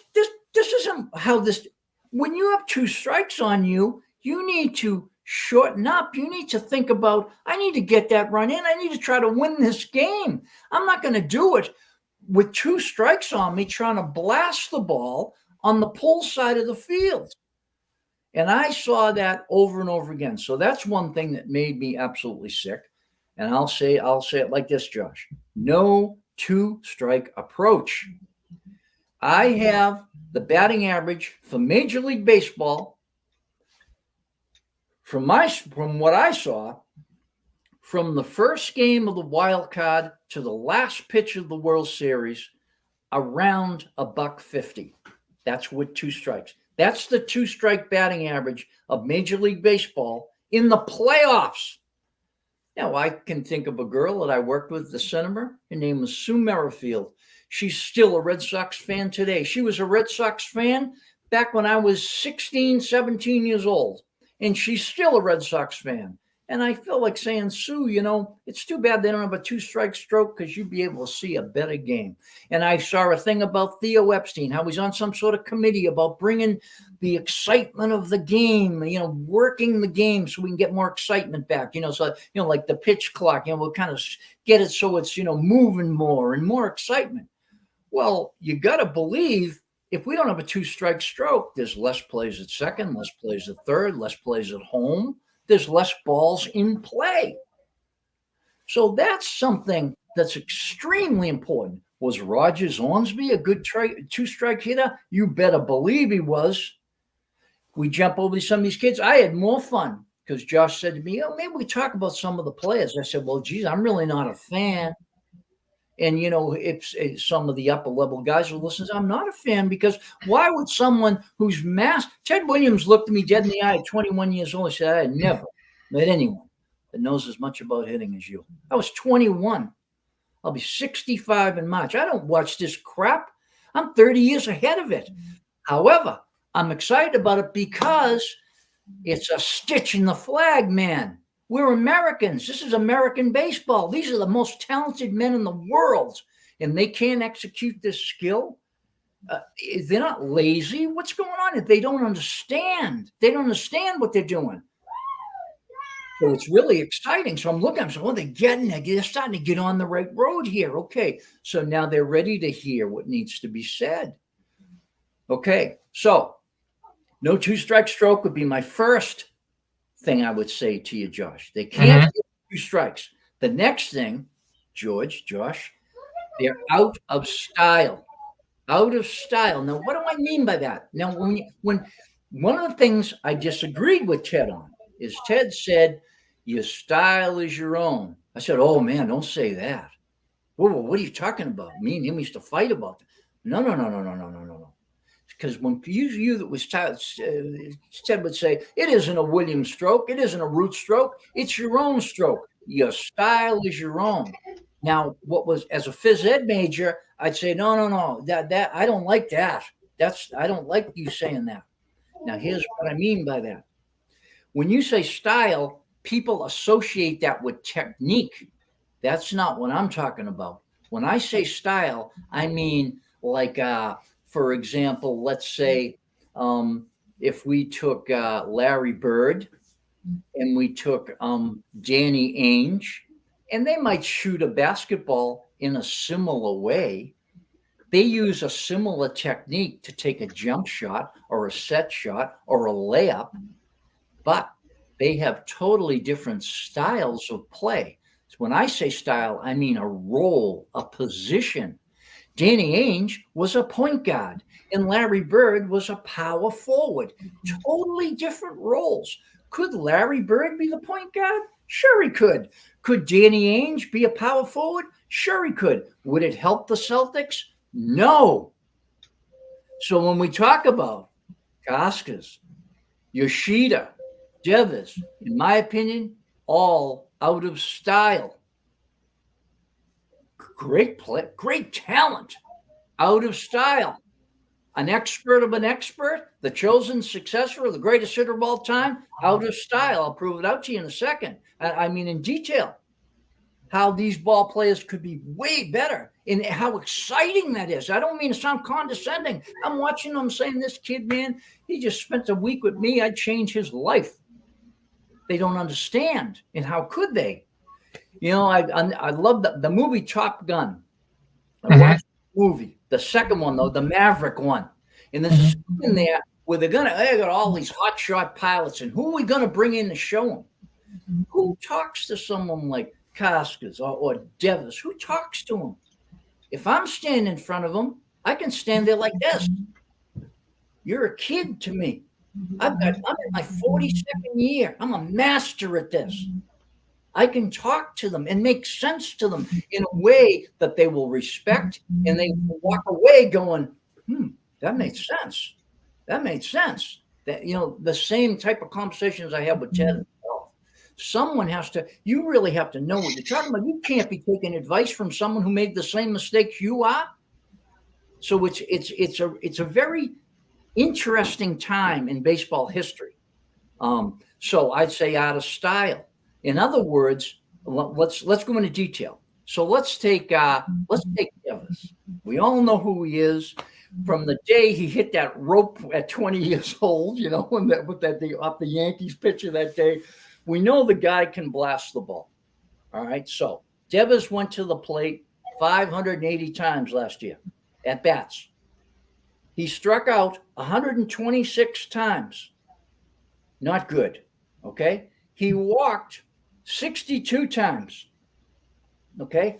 isn't how this. When you have 2 strikes on you, you need to shorten up. You need to think about, I need to get that run in. I need to try to win this game. I'm not going to do it with 2 strikes on me trying to blast the ball on the pull side of the field. And I saw that over and over again. So that's one thing that made me absolutely sick. And I'll say it like this, Josh. No 2-strike approach. I have the batting average for Major League Baseball from what I saw, from the first game of the wild card to the last pitch of the World Series, around $150. That's with 2 strikes. That's the 2-strike batting average of Major League Baseball in the playoffs. Now, I can think of a girl that I worked with, the cinema. Her name was Sue Merrifield. She's still a Red Sox fan today. She was a Red Sox fan back when I was 16, 17 years old. And she's still a Red Sox fan. And I feel like saying, Sue, it's too bad they don't have a 2-strike stroke, because you'd be able to see a better game. And I saw a thing about Theo Epstein, how he's on some sort of committee about bringing the excitement of the game, working the game so we can get more excitement back, so, like the pitch clock, we'll kind of get it so it's, moving more and more excitement. Well, you got to believe if we don't have a 2-strike stroke, there's less plays at second, less plays at third, less plays at home. There's less balls in play. So that's something that's extremely important. Was Rogers Ormsby a good 2-strike hitter? You better believe he was. We jump over to some of these kids. I had more fun because Josh said to me, maybe we talk about some of the players. I said, well, geez, I'm really not a fan. And, if some of the upper level guys will listen, I'm not a fan, because why would someone who's Ted Williams looked at me dead in the eye at 21 years old and said, I had never met anyone that knows as much about hitting as you. I was 21. I'll be 65 in March. I don't watch this crap. I'm 30 years ahead of it. However, I'm excited about it because it's a stitch in the flag, man. We're Americans. This is American baseball. These are the most talented men in the world, and they can't execute this skill. They're not lazy. What's going on? They don't understand. They don't understand what they're doing. So it's really exciting. So I'm looking, they're starting to get on the right road here. Okay, so now they're ready to hear what needs to be said. Okay, so no 2-strike stroke would be my first thing I would say to you, Josh. They can't get 2 strikes. The next thing, Josh, they're out of style. Out of style. Now, what do I mean by that? Now, when one of the things I disagreed with Ted on is Ted said, your style is your own. I said, oh man, don't say that. Whoa, what are you talking about? Me and him used to fight about that. No. Because when you that was Ted would say, it isn't a Williams stroke, it isn't a Root stroke, it's your own stroke. Your style is your own. Now, what was, as a phys ed major, I'd say, no, that I don't like that. I don't like you saying that. Now, here's what I mean by that. When you say style, people associate that with technique. That's not what I'm talking about. When I say style, I mean like, for example, let's say if we took Larry Bird and we took Danny Ainge, and they might shoot a basketball in a similar way. They use a similar technique to take a jump shot or a set shot or a layup, but they have totally different styles of play. So when I say style, I mean a role, a position. Danny Ainge was a point guard and Larry Bird was a power forward. Totally different roles. Could Larry Bird be the point guard? Sure he could. Could Danny Ainge be a power forward? Sure he could. Would it help the Celtics? No. So when we talk about Koskis, Yoshida, Devers, in my opinion, all out of style. Great play, great talent, out of style. An expert of an expert, the chosen successor of the greatest hitter of all time, out of style. I'll prove it out to you in a second. I mean, in detail, how these ball players could be way better and how exciting that is. I don't mean to sound condescending. I'm watching them saying, this kid, man, he just spent a week with me. I'd change his life. They don't understand. And how could they? You know, I love the movie Top Gun. I watched the movie. The second one, though, the Maverick one. And there's a scene in there where they got all these hotshot pilots. And who are we going to bring in to show them? Who talks to someone like Koskis or Devers? Who talks to them? If I'm standing in front of them, I can stand there like this. You're a kid to me. I'm in my 42nd year. I'm a master at this. I can talk to them and make sense to them in a way that they will respect, and they will walk away going, that made sense. That made sense. That, you know, the same type of conversations I have with Ted. Someone has to, you really have to know what you're talking about. You can't be taking advice from someone who made the same mistakes you are. So it's a very interesting time in baseball history. So I'd say out of style. In other words, let's go into detail. So let's take Devers. We all know who he is from the day he hit that rope at 20 years old. You know, when off the Yankees pitcher that day. We know the guy can blast the ball. All right. So Devers went to the plate 580 times last year at bats. He struck out 126 times. Not good. Okay. He walked 62 times. Okay.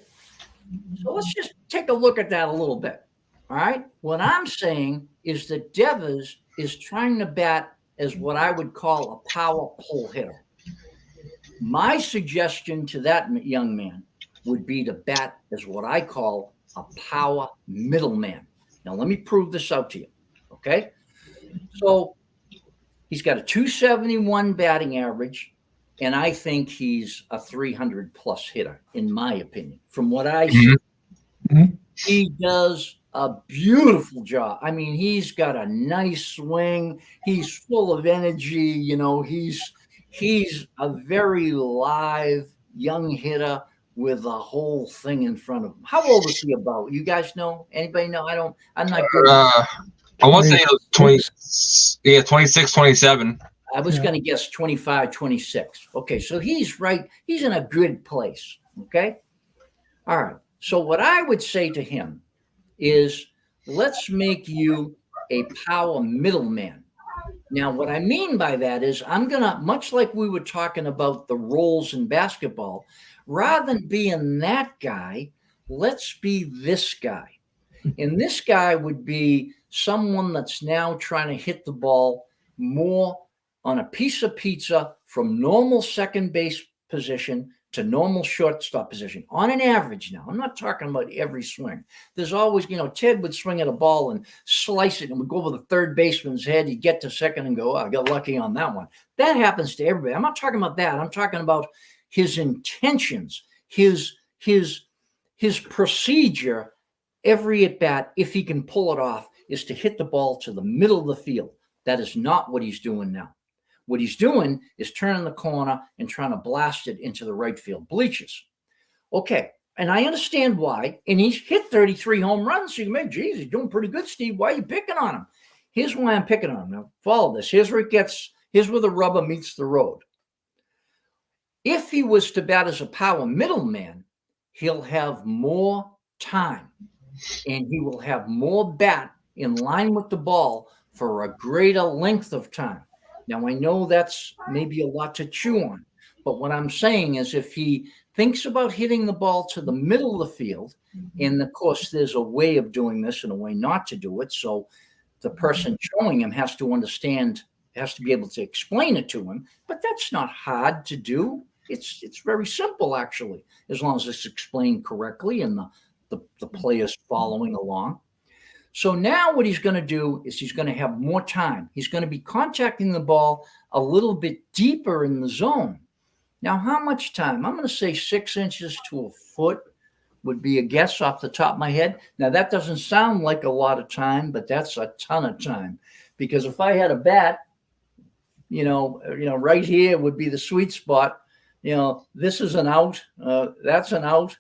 So let's just take a look at that a little bit. All right. What I'm saying is that Devers is trying to bat as what I would call a power pull hitter. My suggestion to that young man would be to bat as what I call a power middleman. Now, let me prove this out to you. Okay. So he's got a 271 batting average, and I think he's a 300 plus hitter, in my opinion. From what I see, he does a beautiful job. I mean, he's got a nice swing. He's full of energy. You know, he's a very live young hitter with the whole thing in front of him. How old is he about? You guys know? Anybody know? I'm not good. I want to say it was 26, 27. I was going to guess 25, 26. Okay, so he's in a good place. Okay. All right. So what I would say to him is, let's make you a power middleman. Now, what I mean by that is I'm going to, much like we were talking about the roles in basketball, rather than being that guy, let's be this guy. And this guy would be someone that's now trying to hit the ball more on a piece of pizza from normal second base position to normal shortstop position on an average. Now, I'm not talking about every swing. There's always, Ted would swing at a ball and slice it and would go over the third baseman's head. He'd get to second and go, I got lucky on that one. That happens to everybody. I'm not talking about that. I'm talking about his intentions, his procedure every at bat, if he can pull it off, is to hit the ball to the middle of the field. That is not what he's doing now. What he's doing is turning the corner and trying to blast it into the right field bleachers. Okay, and I understand why. And he's hit 33 home runs. So you may, geez, he's doing pretty good, Steve. Why are you picking on him? Here's why I'm picking on him. Now, follow this. Here's where the rubber meets the road. If he was to bat as a power middleman, he'll have more time, and he will have more bat in line with the ball for a greater length of time. Now, I know that's maybe a lot to chew on, but what I'm saying is if he thinks about hitting the ball to the middle of the field, and of course, there's a way of doing this and a way not to do it. So the person showing him has to understand, has to be able to explain it to him, but that's not hard to do. It's very simple, actually, as long as it's explained correctly and the player's following along. So now what he's going to do is he's going to have more time. He's going to be contacting the ball a little bit deeper in the zone. Now, how much time? I'm going to say 6 inches to a foot would be a guess off the top of my head. Now, that doesn't sound like a lot of time, but that's a ton of time. Because if I had a bat, right here would be the sweet spot. This is an out, that's an out,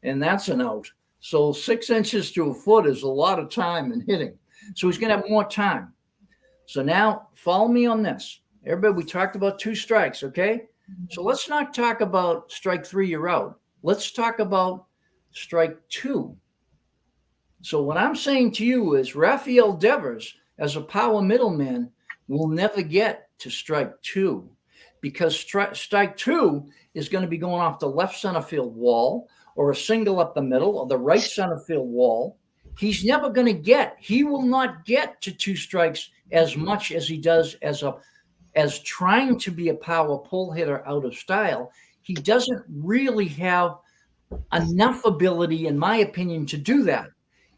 and that's an out. So 6 inches to a foot is a lot of time in hitting. So he's going to have more time. So now follow me on this. Everybody, we talked about 2 strikes, okay? So let's not talk about strike 3, you're out. Let's talk about strike 2. So what I'm saying to you is Rafael Devers, as a power middleman, will never get to strike 2 because strike 2 is going to be going off the left center field wall or a single up the middle or the right center field wall. He's never going to he will not get to 2 strikes as much as he does as trying to be a power pull hitter out of style. He doesn't really have enough ability, in my opinion, to do that.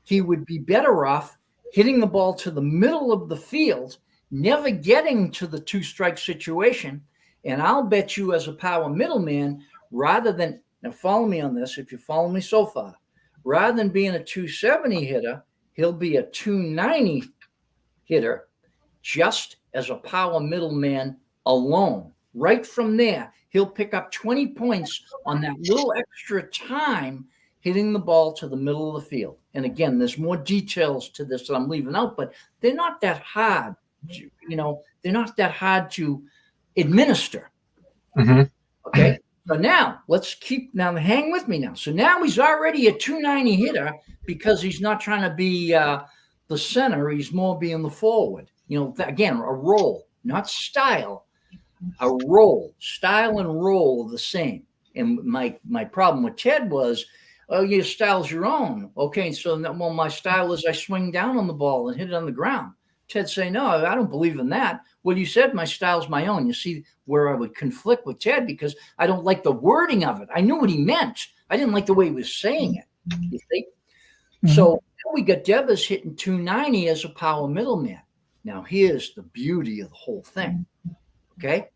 He would be better off hitting the ball to the middle of the field, never getting to the 2 strike situation. And I'll bet you as a power middleman, rather than, now follow me on this, if you follow me so far, rather than being a 270 hitter, he'll be a 290 hitter just as a power middleman alone. Right from there, he'll pick up 20 points on that little extra time hitting the ball to the middle of the field. And again, there's more details to this that I'm leaving out, but they're not that hard. They're not that hard to administer. Mm-hmm. Okay. So now hang with me now. So now he's already a 290 hitter because he's not trying to be the center. He's more being the forward. Again, a role, not style, a role. Style and role are the same. And my problem with Ted was, oh, your style's your own. Okay, so my style is I swing down on the ball and hit it on the ground. Ted say, no, I don't believe in that. Well, you said my style's my own. You see where I would conflict with Ted because I don't like the wording of it. I knew what he meant. I didn't like the way he was saying it. You see? Mm-hmm. So we got Devers hitting 290 as a power middleman. Now, here's the beauty of the whole thing. Okay?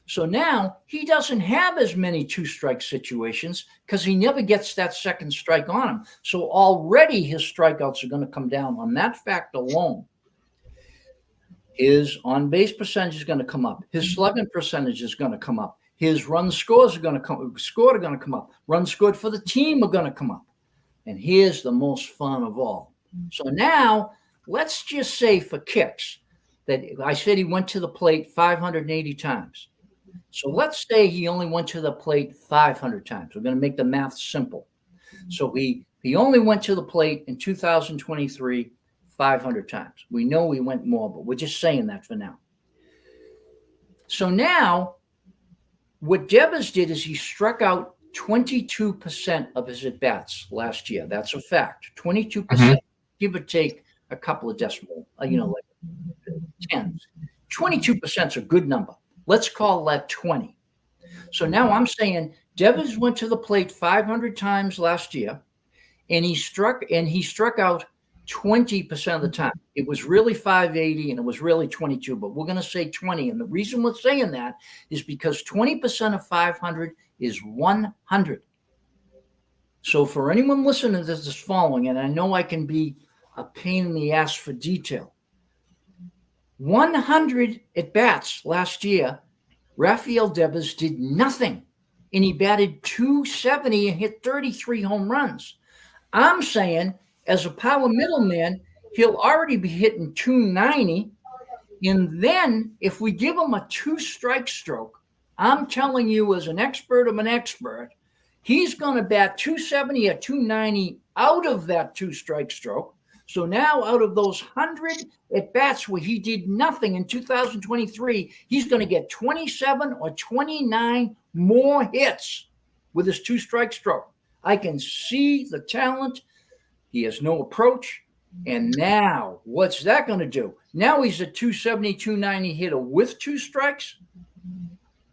So now he doesn't have as many 2-strike situations because he never gets that second strike on him. So already his strikeouts are going to come down on that fact alone. His on-base percentage is going to come up. His slugging percentage is going to come up. His run scores are going to come up. Runs scored for the team are going to come up. And here's the most fun of all. So now let's just say for kicks that I said he went to the plate 580 times. So let's say he only went to the plate 500 times. We're going to make the math simple. So he only went to the plate in 2023 500 times. We know he went more, but we're just saying that for now. So now what Devers did is he struck out 22% of his at-bats last year. That's a fact. 22%, give or take a couple of decimal, like tens. 22% is a good number. Let's call that 20. So now I'm saying Devers went to the plate 500 times last year, and he struck out 20% of the time. It was really 580 and it was really 22, but we're going to say 20. And the reason we're saying that is because 20% of 500 is 100. So for anyone listening to this is following, and I know I can be a pain in the ass for detail, 100 at-bats last year, Rafael Devers did nothing, and he batted 270 and hit 33 home runs. I'm saying as a power middleman, he'll already be hitting 290, and then if we give him a 2-strike stroke, I'm telling you as an expert of an expert, he's going to bat 270 or 290 out of that 2-strike stroke. So now out of those 100 at-bats where he did nothing in 2023, he's going to get 27 or 29 more hits with his 2-strike stroke. I can see the talent. He has no approach. And now what's that going to do? Now he's a 270, 290 hitter with 2 strikes.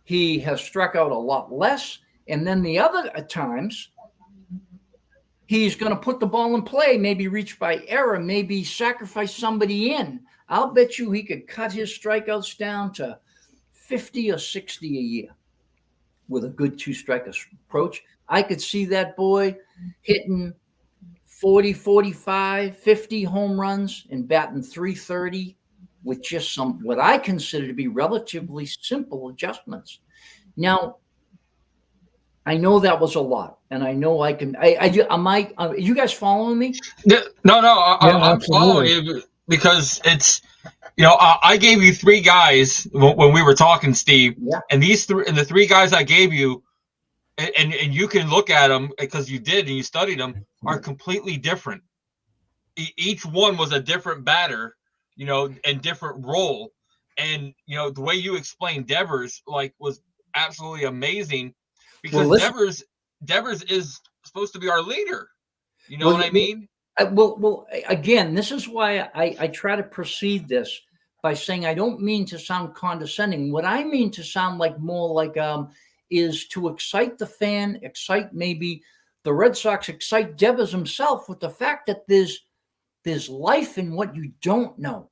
He has struck out a lot less. And then the other times, he's going to put the ball in play, maybe reach by error, maybe sacrifice somebody in. I'll bet you he could cut his strikeouts down to 50 or 60 a year with a good two-strike approach. I could see that boy hitting 40, 45, 50 home runs and batting 330 with just some what I consider to be relatively simple adjustments. Now, I know that was a lot, and I know I can. Are you guys following me? No, I'm following you because it's, I gave you three guys when we were talking, Steve, and the three guys I gave you, and you can look at them because you did and you studied them, are completely different. Each one was a different batter, and different role, and the way you explained Devers was absolutely amazing. Because Devers is supposed to be our leader. You know what I mean? Well, again, this is why I try to proceed this by saying I don't mean to sound condescending. What I mean to sound more like is to excite the fan, excite maybe the Red Sox, excite Devers himself with the fact that there's life in what you don't know.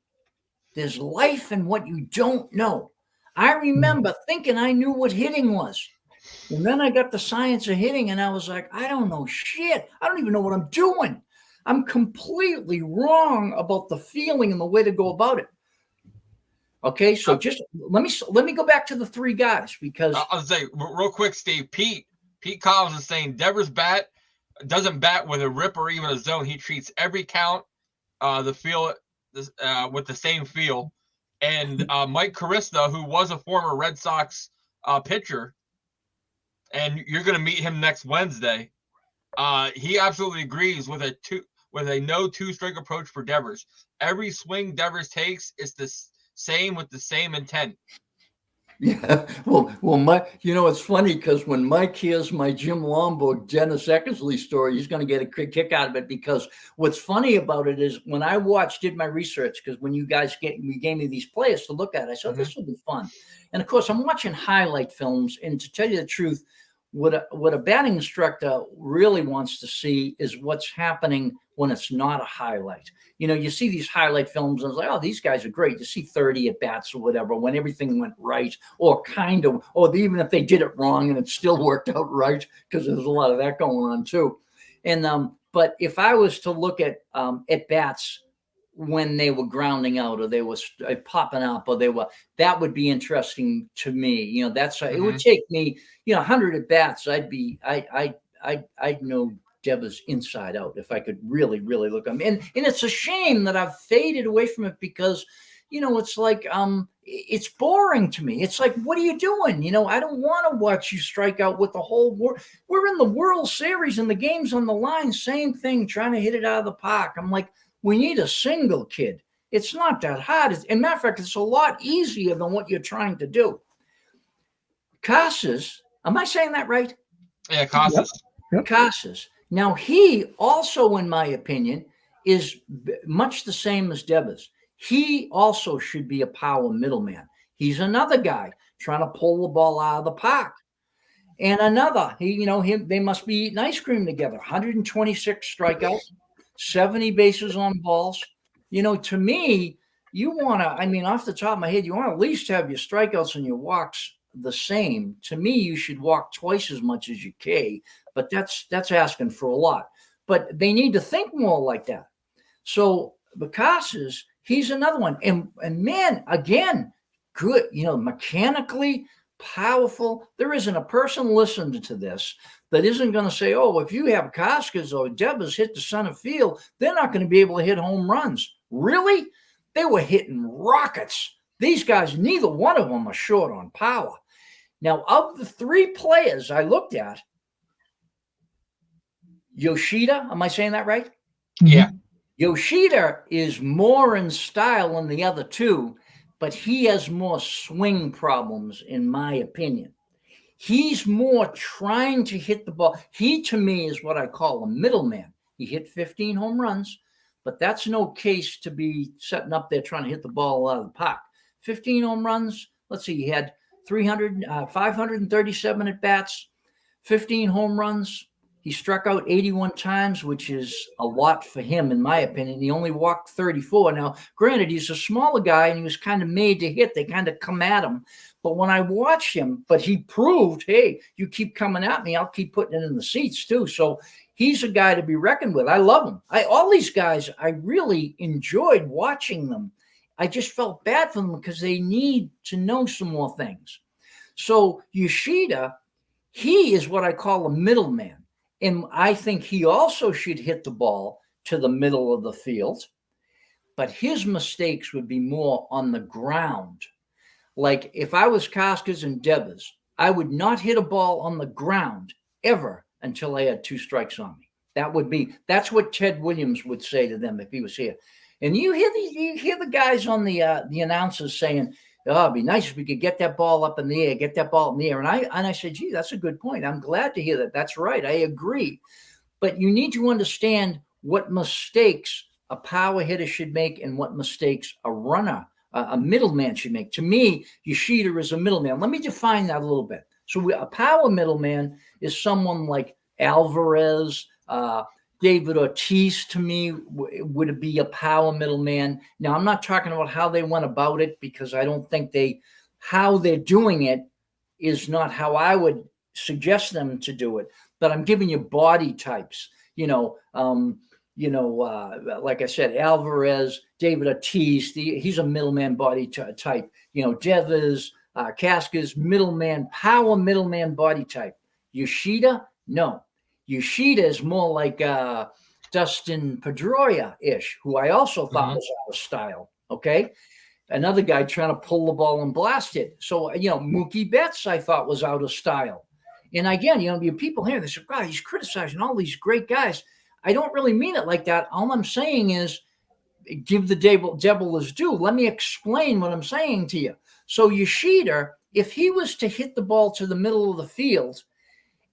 There's life in what you don't know. I remember thinking I knew what hitting was. And then I got the science of hitting, and I was like, I don't know shit. I don't even know what I'm doing. I'm completely wrong about the feeling and the way to go about it. Okay, so just let me go back to the three guys because I'll say real quick, Steve. Pete Collins is saying Devers doesn't bat with a rip or even a zone. He treats every count, the feel with the same feel. And Mike Carista, who was a former Red Sox pitcher, and you're going to meet him next Wednesday. He absolutely agrees with a no two-strike approach for Devers. Every swing Devers takes is the same with the same intent. Yeah, well, it's funny because when Mike hears my Jim Lomborg, Dennis Eckersley story, he's going to get a quick kick out of it because what's funny about it is when I did my research, because when you guys gave me these players to look at, I said, this will be fun. And of course, I'm watching highlight films, and to tell you the truth, what a batting instructor really wants to see is what's happening when it's not a highlight. You see these highlight films and it's like, oh, these guys are great. You see 30 at bats or whatever when everything went right, or kind of, or even if they did it wrong and it still worked out right, because there's a lot of that going on too. And but if I was to look at bats when they were grounding out or they were popping up or that would be interesting to me. It would take me, 100 at bats. I'd know Devers inside out if I could really, really look at him. And it's a shame that I've faded away from it because, it's like, it's boring to me. It's like, what are you doing? I don't want to watch you strike out with the whole world. We're in the World Series and the game's on the line. Same thing, trying to hit it out of the park. I'm like, we need a single, kid. It's not that hard. As a matter of fact, it's a lot easier than what you're trying to do. Casas, am I saying that right? Yeah, Casas. Yep. Casas. Now, he also, in my opinion, is much the same as Devers. He also should be a power middleman. He's another guy trying to pull the ball out of the park. And another, they must be eating ice cream together. 126 strikeouts. 70 bases on balls. To me, you want to, off the top of my head, you want to at least have your strikeouts and your walks the same. To me, you should walk twice as much as you K, but that's asking for a lot. But they need to think more like that. So Casas, he's another one. And man, again, good, mechanically powerful. There isn't a person listening to this that isn't going to say, oh, if you have Casas or Devers hit the center field, they're not going to be able to hit home runs. Really? They were hitting rockets. These guys, neither one of them are short on power. Now, of the three players I looked at, Yoshida, am I saying that right? Yeah. Yoshida is more in style than the other two, but he has more swing problems, in my opinion. He's more trying to hit the ball. He, to me, is what I call a middleman. He hit 15 home runs, but that's no case to be setting up there trying to hit the ball out of the park. 15 home runs. Let's see, he had 537 at bats, 15 home runs. He struck out 81 times, which is a lot for him, in my opinion. He only walked 34. Now, granted, he's a smaller guy, and he was kind of made to hit. They kind of come at him. But when I watch him, he proved, hey, you keep coming at me, I'll keep putting it in the seats too. So he's a guy to be reckoned with. I love him. All these guys, I really enjoyed watching them. I just felt bad for them because they need to know some more things. So Yoshida, he is what I call a middleman. And I think he also should hit the ball to the middle of the field. But his mistakes would be more on the ground. Like if I was Koskis and Devers, I would not hit a ball on the ground ever until I had 2 strikes on me. That's what Ted Williams would say to them if he was here. And you hear the guys on the announcers saying, "Oh, it'd be nice if we could get that ball up in the air, get that ball in the air." And I said, "Gee, that's a good point. I'm glad to hear that. That's right. I agree." But you need to understand what mistakes a power hitter should make and what mistakes a runner, a middleman should make. To me, Yoshida is a middleman. Let me define that a little bit. So a power middleman is someone like Alvarez, David Ortiz. To me, would be a power middleman. Now, I'm not talking about how they went about it, because I don't think how they're doing it is not how I would suggest them to do it. But I'm giving you body types. Like I said, Alvarez, David Ortiz, he's a middleman body type. Devers, Koskis, middleman, power middleman body type. Yoshida, no. Yoshida is more like Dustin Pedroia-ish, who I also thought was out of style. Okay. Another guy trying to pull the ball and blast it. So, Mookie Betts, I thought, was out of style. And again, you people here, they say, "God, he's criticizing all these great guys." I don't really mean it like that. All I'm saying is give the devil his due. Let me explain what I'm saying to you. So Yoshida, if he was to hit the ball to the middle of the field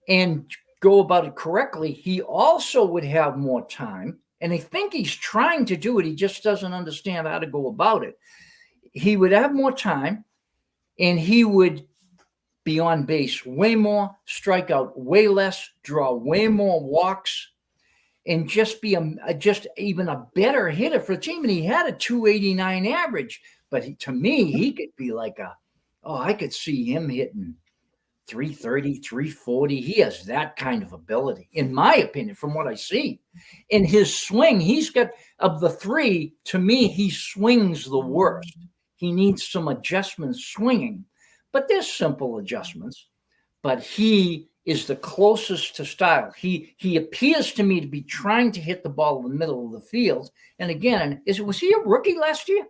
and go about it correctly, he also would have more time. And I think he's trying to do it. He just doesn't understand how to go about it. He would have more time, and he would be on base way more, strike out way less, draw way more walks, and just be even a better hitter for the team. And he had a 289 average, but to me, he could be like I could see him hitting 330, 340. He has that kind of ability, in my opinion, from what I see. In his swing, he's got, of the 3, to me, he swings the worst. He needs some adjustments swinging, but there's simple adjustments. But he is the closest to style. He appears to me to be trying to hit the ball in the middle of the field. And again, was he a rookie last year?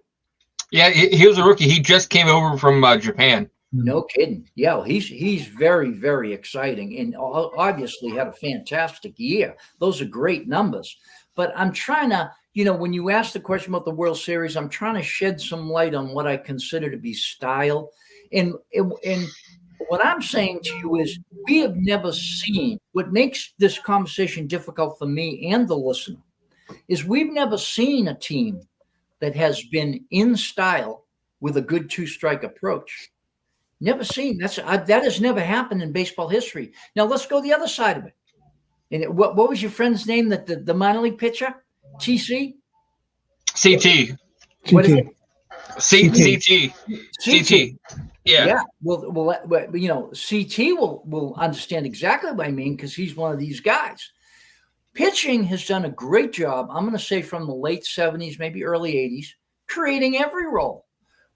Yeah, he was a rookie. He just came over from Japan. No kidding. Yeah, he's very, very exciting, and obviously had a fantastic year. Those are great numbers. But I'm trying to, when you ask the question about the World Series, I'm trying to shed some light on what I consider to be style. And what I'm saying to you is, we have never seen, what makes this conversation difficult for me and the listener, is we've never seen a team that has been in style with a good 2-strike approach. Never seen. That has never happened in baseball history. Now let's go the other side of it. And what was your friend's name? That the minor league pitcher, TC, CT, what is it? CT. Yeah. Well, CT will understand exactly what I mean, because he's one of these guys. Pitching has done a great job. I'm going to say from the late 70s, maybe early 80s, creating every role.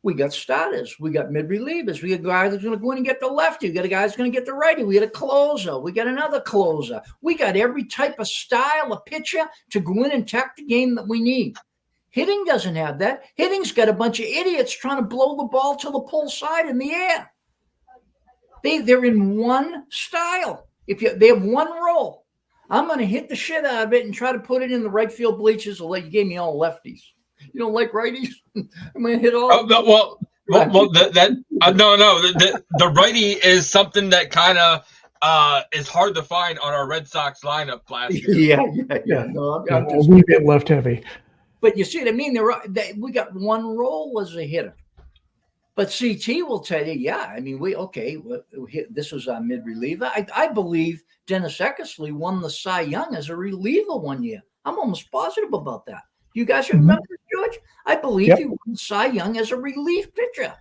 We got starters. We got mid-relievers. We got a guy that's going to go in and get the lefty. We got a guy that's going to get the righty. We got a closer. We got another closer. We got every type of style of pitcher to go in and attack the game that we need. Hitting doesn't have that. Hitting's got a bunch of idiots trying to blow the ball to the pull side in the air. They're in one style. They have one role. I'm going to hit the shit out of it and try to put it in the right field bleachers. You gave me all lefties. You don't like righties? I'm going to hit all. No. The righty is something that kind of is hard to find on our Red Sox lineup last year. Yeah. No, we get left heavy. But you see what I mean? We got one role as a hitter. But CT will tell you, yeah, I mean, this was our mid reliever. I believe Dennis Eckersley won the Cy Young as a reliever one year. I'm almost positive about that. You guys remember, George? I believe he won Cy Young as a relief pitcher.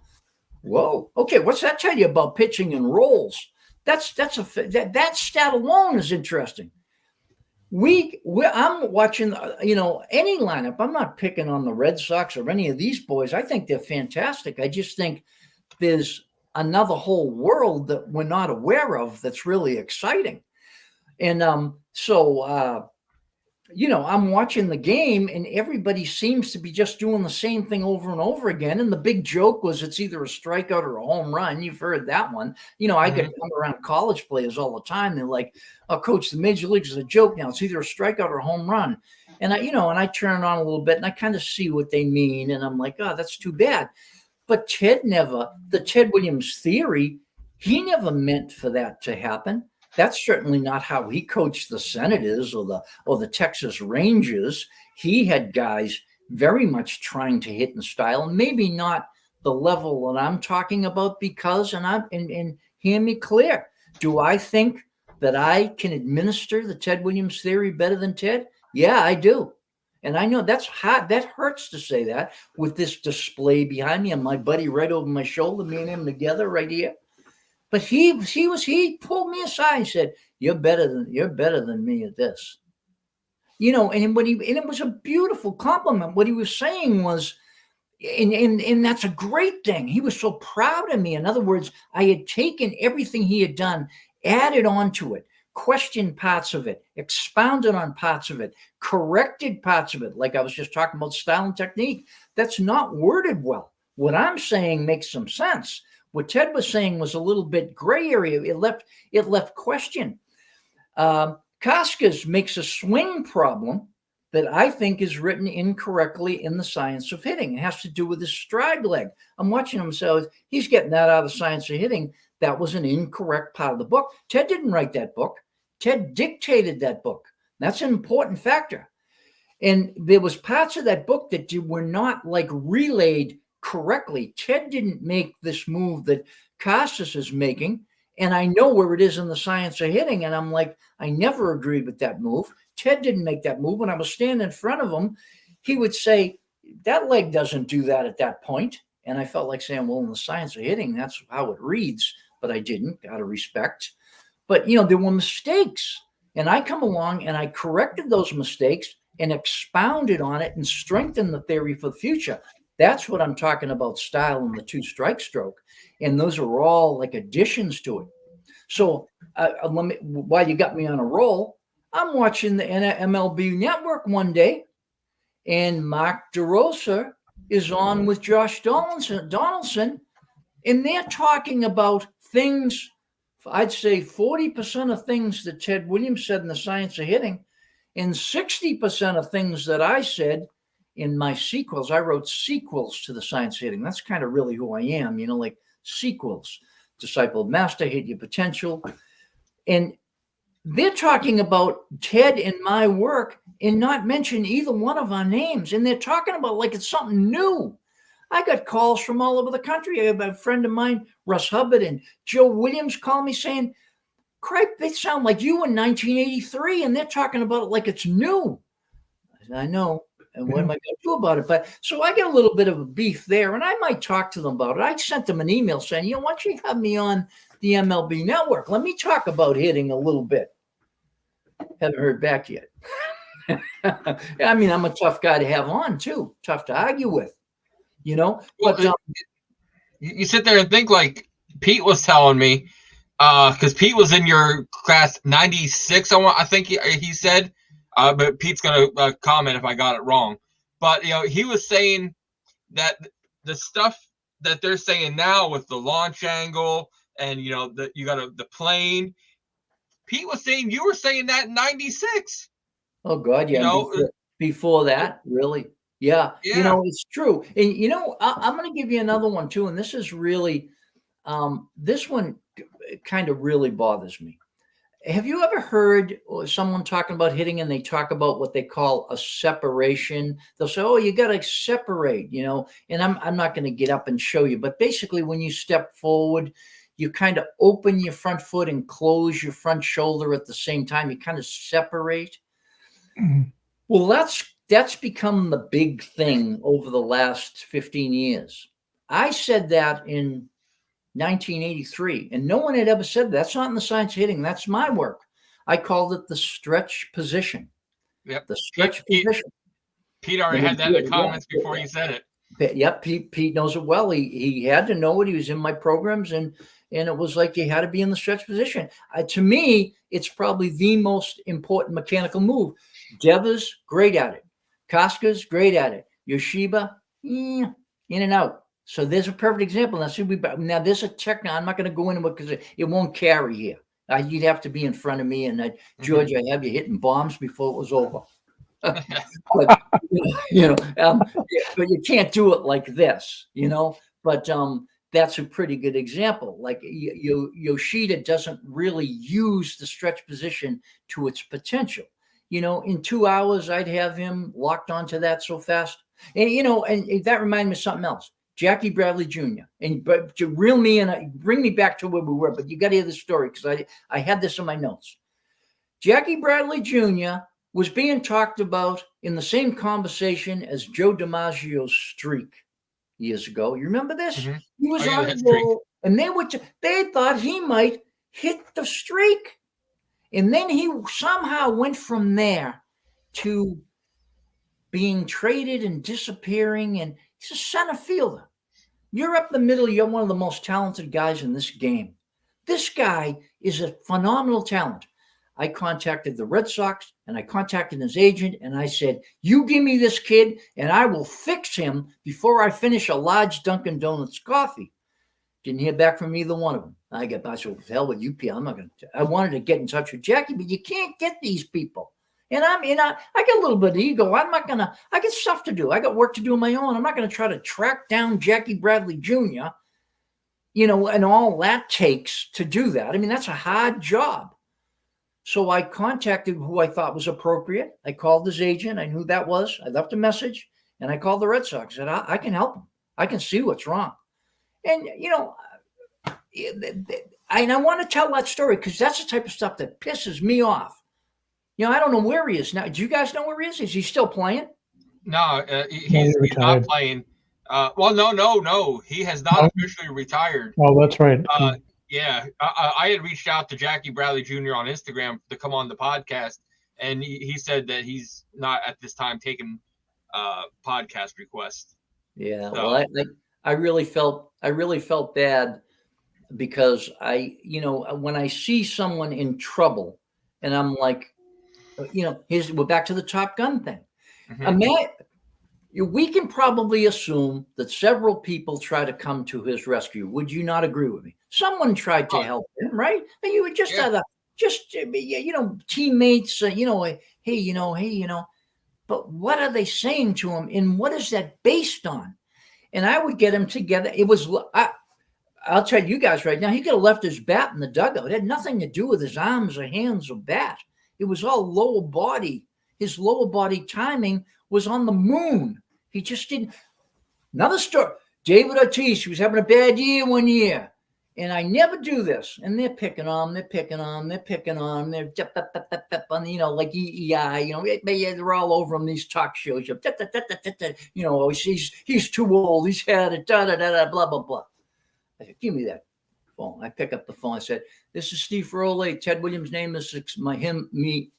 Whoa. Okay, what's that tell you about pitching and roles? That stat alone is interesting. I'm watching, any lineup. I'm not picking on the Red Sox or any of these boys. I think they're fantastic. I just think there's another whole world that we're not aware of that's really exciting. And I'm watching the game and everybody seems to be just doing the same thing over and over again. And the big joke was it's either a strikeout or a home run. You've heard that one. I get to come around college players all the time. They're like, "Oh, coach, the major leagues is a joke now. It's either a strikeout or a home run." And I turn it on a little bit and I kind of see what they mean. And I'm like, "Oh, that's too bad." But the Ted Williams theory, he never meant for that to happen. That's certainly not how he coached the Senators or the Texas Rangers. He had guys very much trying to hit in style, maybe not the level that I'm talking about because, and hear me clear, do I think that I can administer the Ted Williams theory better than Ted? Yeah, I do. And I know that's hard. That hurts to say that with this display behind me and my buddy right over my shoulder, me and him together right here. But he pulled me aside and said, "You're better than me at this." And it was a beautiful compliment. What he was saying was, and that's a great thing. He was so proud of me. In other words, I had taken everything he had done, added onto it, questioned parts of it, expounded on parts of it, corrected parts of it. Like I was just talking about style and technique. That's not worded well. What I'm saying makes some sense. What Ted was saying was a little bit gray area. It left question. Koskes makes a swing problem that I think is written incorrectly in the science of hitting. It has to do with his stride leg. I'm watching him, so he's getting that out of the science of hitting. That was an incorrect part of the book. Ted didn't write that book. Ted dictated that book. That's an important factor. And there was parts of that book that were not relayed correctly. Ted didn't make this move that Costas is making, and I know where it is in the science of hitting, and I'm like, I never agreed with that move. Ted didn't make that move. When I was standing in front of him, he would say, "That leg doesn't do that at that point." And I felt like saying, well, in the science of hitting, that's how it reads, but I didn't, out of respect. But, there were mistakes, and I come along and I corrected those mistakes and expounded on it and strengthened the theory for the future. That's what I'm talking about, style and the two-strike stroke. And those are all additions to it. So while you got me on a roll, I'm watching the MLB Network one day, and Mark DeRosa is on with Josh Donaldson, and they're talking about things, I'd say 40% of things that Ted Williams said in the science of hitting, and 60% of things that I said in my sequels. I wrote sequels to the science of hitting. That's kind of really who I am, like sequels. Disciple of Master, Hit Your Potential. And they're talking about Ted and my work and not mention either one of our names. And they're talking about like it's something new. I got calls from all over the country. I have a friend of mine, Russ Hubbard and Joe Williams, call me saying, "Cripe, they sound like you in 1983, and they're talking about it like it's new." I said, "I know. And what am I going to do about it?" But so I get a little bit of a beef there, and I might talk to them about it. I sent them an email saying, why don't you have me on the MLB Network? Let me talk about hitting a little bit. Haven't heard back yet. I mean, I'm a tough guy to have on, too. Tough to argue with, But you sit there and think like Pete was telling me, because Pete was in your class 96, I think he said. But Pete's going to comment if I got it wrong. But, he was saying that the stuff that they're saying now with the launch angle and, you got the plane, Pete was saying you were saying that in 96. Oh, God, yeah. Before that, really? Yeah. It's true. And, I'm going to give you another one, too. And this is really, this one kind of really bothers me. Have you ever heard someone talking about hitting and they talk about what they call a separation? They'll say, oh, you got to separate, and I'm not going to get up and show you. But basically, when you step forward, you kind of open your front foot and close your front shoulder at the same time. You kind of separate. Mm-hmm. Well, that's become the big thing over the last 15 years. I said that in 1983, and no one had ever said that. That's not in the science of hitting. That's my work. I called it the stretch position. Yep. The stretch position. Pete already had that in the comments before you said it. Yep. Pete knows it well. He had to know it. He was in my programs, and it was like you had to be in the stretch position. To me, it's probably the most important mechanical move. Deva's great at it. Koska's great at it. Yoshiba, in and out. So there's a perfect example. Now there's a technique. I'm not going to go into it because it won't carry here. You'd have to be in front of me, and George, I have you hitting bombs before it was over. But but you can't do it like this, But that's a pretty good example. Like Yoshida doesn't really use the stretch position to its potential. In 2 hours, I'd have him locked onto that so fast. And, and that reminded me of something else. Jackie Bradley Jr. But to reel me in, bring me back to where we were, but you got to hear the story because I had this in my notes. Jackie Bradley Jr. was being talked about in the same conversation as Joe DiMaggio's streak years ago. You remember this? Mm-hmm. He was on a roll, and they thought he might hit the streak. And then he somehow went from there to being traded and disappearing, and he's a center fielder. You're up the middle. You're one of the most talented guys in this game. This guy is a phenomenal talent. I contacted the Red Sox, and I contacted his agent, and I said, you give me this kid, and I will fix him before I finish a large Dunkin' Donuts coffee. Didn't hear back from either one of them. I said, hell with you, P. I wanted to get in touch with Jackie, but you can't get these people. And I got a little bit of ego. I got stuff to do. I got work to do on my own. I'm not going to try to track down Jackie Bradley Jr., and all that takes to do that. I mean, that's a hard job. So I contacted who I thought was appropriate. I called his agent. I knew who that was. I left a message, and I called the Red Sox. I said, I can help him. I can see what's wrong. And, I want to tell that story because that's the type of stuff that pisses me off. I don't know where he is now. Do you guys know where he is? Is he still playing? No, he's not playing. No. He has not officially retired. Oh, that's right. Yeah. I had reached out to Jackie Bradley Jr. on Instagram to come on the podcast, and he said that he's not at this time taking podcast requests. Yeah. So. Well, I really felt bad because when I see someone in trouble and I'm like, we're back to the Top Gun thing. Mm-hmm. We can probably assume that several people try to come to his rescue. Would you not agree with me? Someone tried to help him, right? You would just teammates, hey, but what are they saying to him? And what is that based on? And I would get him together. It was, I'll tell you guys right now, he could have left his bat in the dugout. It had nothing to do with his arms or hands or bat. It was all lower body. His lower body timing was on the moon. He just didn't. Another story. David Ortiz, he was having a bad year one year. And I never do this. And they're picking on him. They're like EEI, they're all over him, these talk shows. He's too old. He's had it, blah, blah, blah. I said, give me that phone. I pick up the phone. I said, this is Steve Ferroli. Ted Williams' name is me,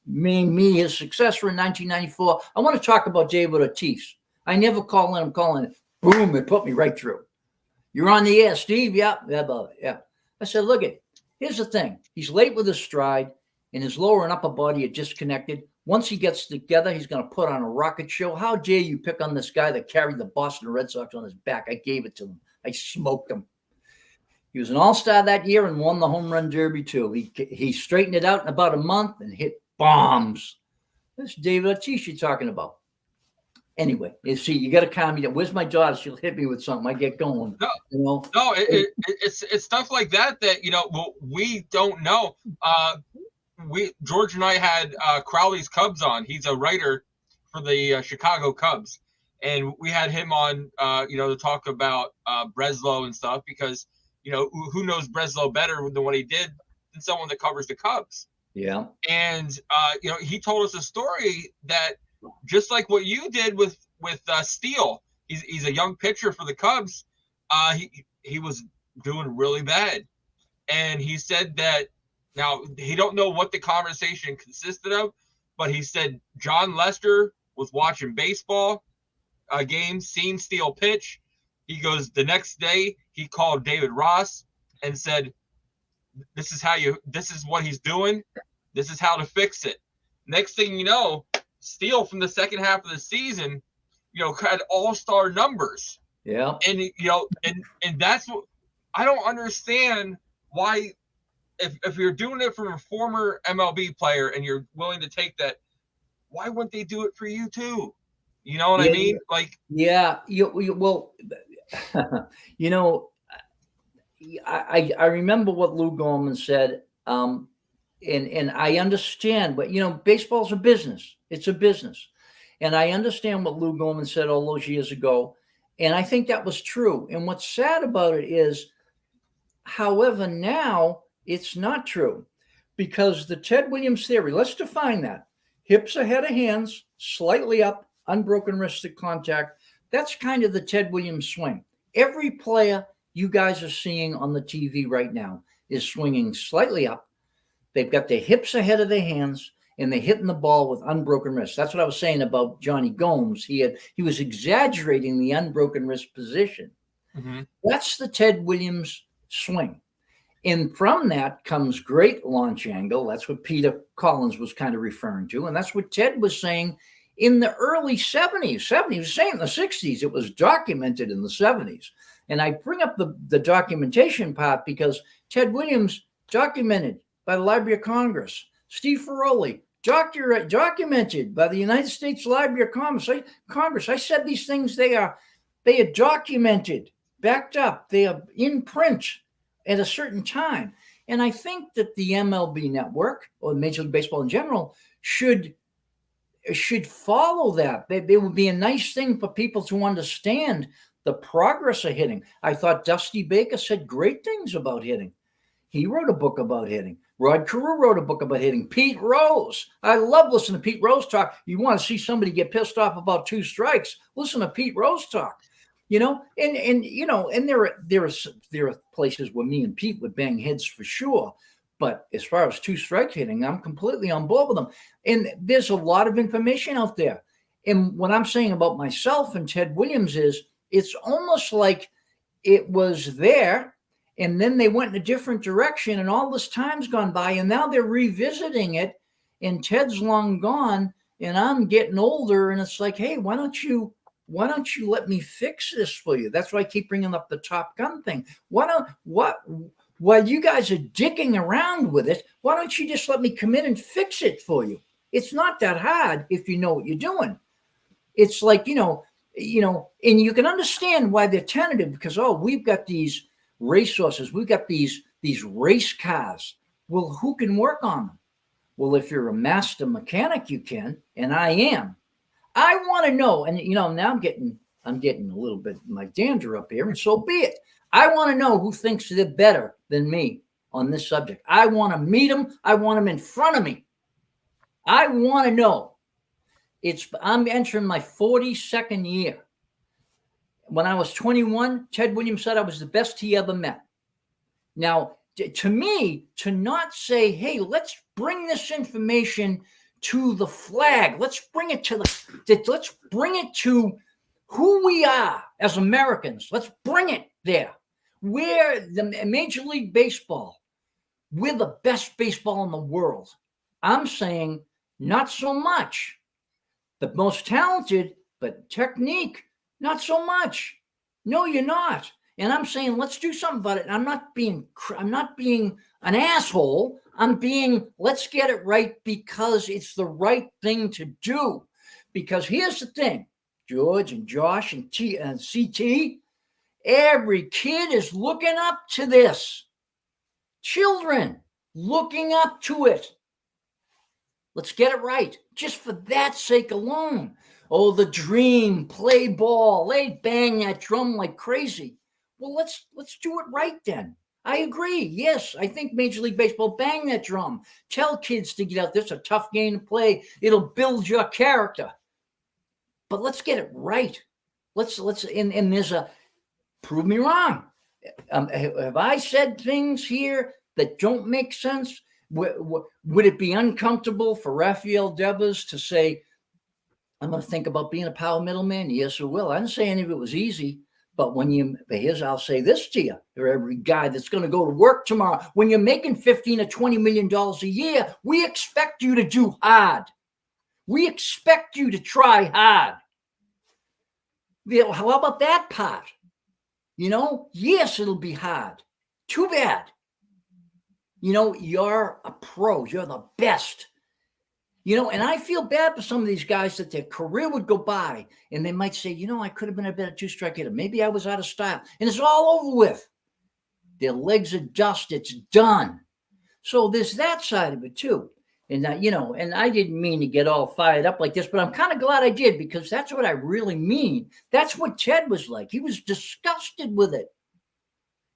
his successor in 1994. I want to talk about David Ortiz. I never call in. I'm calling it. Boom, it put me right through. You're on the air, Steve. Yeah. I said, look here's the thing. He's late with his stride, and his lower and upper body are disconnected. Once he gets together, he's going to put on a rocket show. How dare you pick on this guy that carried the Boston Red Sox on his back? I gave it to him. I smoked him. He was an all-star that year and won the home run derby too. He straightened it out in about a month and hit bombs. That's David Ortiz you're talking about. Anyway, you got to calm me down. Where's my daughter? She'll hit me with something. I get going. It's stuff like that we don't know. George and I had Crowley's Cubs on. He's a writer for the Chicago Cubs, and we had him on, to talk about Breslow and stuff, because who knows Breslow better than what he did than someone that covers the Cubs. Yeah. And he told us a story that, just like what you did with Steele, he's a young pitcher for the Cubs. He was doing really bad, and he said that. Now, he don't know what the conversation consisted of, but he said John Lester was watching baseball games, seen Steele pitch. He goes, the next day he called David Ross and said, this is what he's doing. This is how to fix it. Next thing you know, Steele from the second half of the season, had all-star numbers. Yeah. And, and that's what I don't understand, why. If you're doing it from a former MLB player and you're willing to take that, why wouldn't they do it for you too? You know what I mean? Like, yeah, I remember what Lou Gorman said, and I understand, but baseball's a business. It's a business, and I understand what Lou Gorman said all those years ago, and I think that was true. And what's sad about it is, however, now it's not true, because the Ted Williams theory, let's define that. Hips ahead of hands, slightly up, unbroken wristed contact. That's kind of the Ted Williams swing. Every player you guys are seeing on the TV right now is swinging slightly up. They've got their hips ahead of their hands, and they're hitting the ball with unbroken wrist. That's what I was saying about Johnny Gomes. He was exaggerating the unbroken wrist position. Mm-hmm. That's the Ted Williams swing. And from that comes great launch angle. That's what Peter Collins was kind of referring to. And that's what Ted was saying in the early 70s. He was saying in the 60s. It was documented in the 70s. And I bring up the documentation part because Ted Williams documented by the Library of Congress. Steve Ferroli documented by the United States Library of Congress. I said these things, they are documented, backed up. They are in print at a certain time. And I think that the MLB network, or Major League Baseball in general, should follow that. They would be a nice thing for people to understand the progress of hitting. I thought Dusty Baker said great things about hitting. He wrote a book about hitting. Rod Carew wrote a book about hitting. Pete Rose. I love listening to Pete Rose talk. You want to see somebody get pissed off about 2 strikes, listen to Pete Rose talk. And there are places where me and Pete would bang heads for sure. But as far as 2-strike hitting, I'm completely on board with them. And there's a lot of information out there. And what I'm saying about myself and Ted Williams is, it's almost like it was there, and then they went in a different direction, and all this time's gone by, and now they're revisiting it, and Ted's long gone, and I'm getting older, and it's like, hey, why don't you let me fix this for you? That's why I keep bringing up the Top Gun thing. While you guys are dicking around with it, why don't you just let me come in and fix it for you? It's not that hard if you know what you're doing. It's like, and you can understand why they're tentative, because, we've got these racehorses, we've got these race cars. Well, who can work on them? Well, if you're a master mechanic, you can, and I am. I want to know, and now I'm getting a little bit my dander up here, and so be it. I want to know who thinks they're better than me on this subject. I want to meet them. I want them in front of me. I want to know. I'm entering my 42nd year. When I was 21, Ted Williams said I was the best he ever met. Now, to me, to not say, hey, let's bring this information to the flag. Let's bring it to who we are as Americans. Let's bring it there. We're the Major League Baseball. We're the best baseball in the world. I'm saying not so much. The most talented, but technique, not so much. No, you're not. And I'm saying, let's do something about it. And I'm not being an asshole. Let's get it right because it's the right thing to do. Because here's the thing, George and Josh and CT, every kid is looking up to this. Children looking up to it. Let's get it right, just for that sake alone. Oh, the dream, play ball, they bang that drum like crazy. Well, let's do it right then. I agree. Yes, I think Major League Baseball, bang that drum. Tell kids to get out. This is a tough game to play. It'll build your character. But let's get it right. And there's a, prove me wrong. Have I said things here that don't make sense? Would it be uncomfortable for Rafael Devers to say, I'm going to think about being a power middleman? Yes, it will. I didn't say any of it was easy. But I'll say this to you, for every guy that's going to go to work tomorrow, when you're making $15 or $20 million a year, we expect you to do hard. We expect you to try hard. How about that part? Yes, it'll be hard. Too bad. You're a pro. You're the best. And I feel bad for some of these guys that their career would go by and they might say, I could have been a better two-strike hitter. Maybe I was out of style. And it's all over with. Their legs are dust. It's done. So there's that side of it too. And, and I didn't mean to get all fired up like this, but I'm kind of glad I did, because that's what I really mean. That's what Ted was like. He was disgusted with it.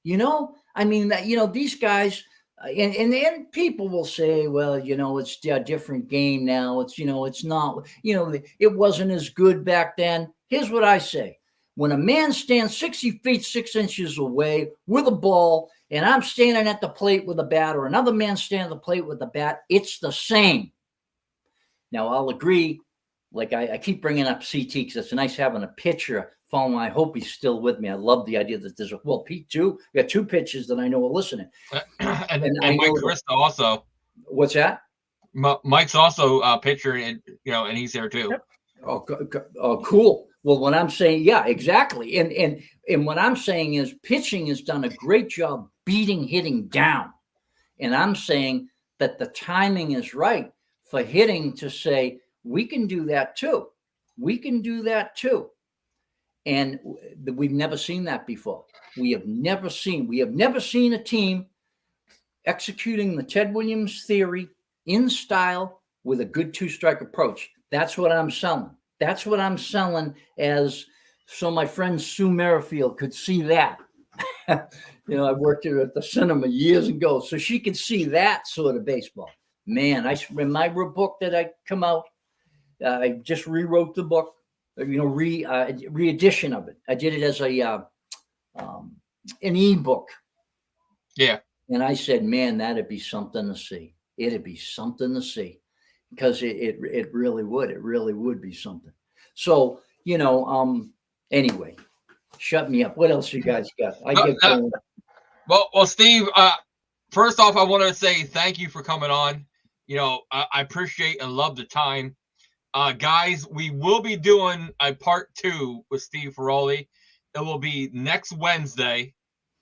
These guys... And then people will say, well, it's a different game now. It's, it's not, it wasn't as good back then. Here's what I say. When a man stands 60 feet, 6 inches away with a ball, and I'm standing at the plate with a bat, or another man standing at the plate with a bat, it's the same. Now, I'll agree. Like I keep bringing up CT because it's nice having a pitcher following. I hope he's still with me. I love the idea that there's Pete too. We got two pitchers that I know are listening. and Mike Krista also. What's that? Mike's also a pitcher, and and he's there too. Yep. Oh, cool. Well, what I'm saying, yeah, exactly. And what I'm saying is pitching has done a great job beating hitting down. And I'm saying that the timing is right for hitting to say, we can do that too. We can do that too. And we've never seen that before. We have never seen a team executing the Ted Williams theory in style with a good two-strike approach. That's what I'm selling. That's what I'm selling as so my friend Sue Merrifield could see that. I worked here at the cinema years ago, so she could see that sort of baseball. Man, in my book that I come out, I just rewrote the book, re-edition of it. I did it as an e-book. Yeah. And I said, man, that'd be something to see. It'd be something to see, because it really would. It really would be something. So, anyway, shut me up. What else you guys got? Well, Steve, first off, I want to say thank you for coming on. I appreciate and love the time. Guys, we will be doing a part 2 with Steve Ferroli. It will be next Wednesday.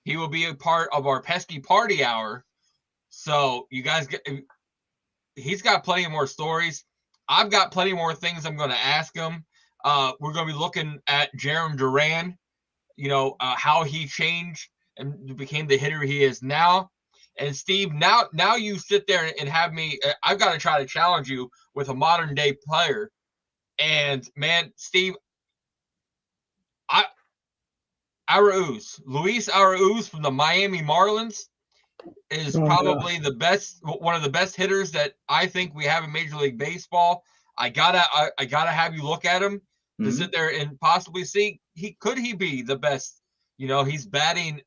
He will be a part of our Pesky Party Hour. So you guys he's got plenty more stories. I've got plenty more things I'm going to ask him. We're going to be looking at Jaron Duran, how he changed and became the hitter he is now. And Steve, now you sit there and have me. I've got to try to challenge you with a modern day player. And man, Steve, Luis Arauz from the Miami Marlins is probably one of the best hitters that I think we have in Major League Baseball. I gotta have you look at him to sit there and possibly see could he be the best. He's batting.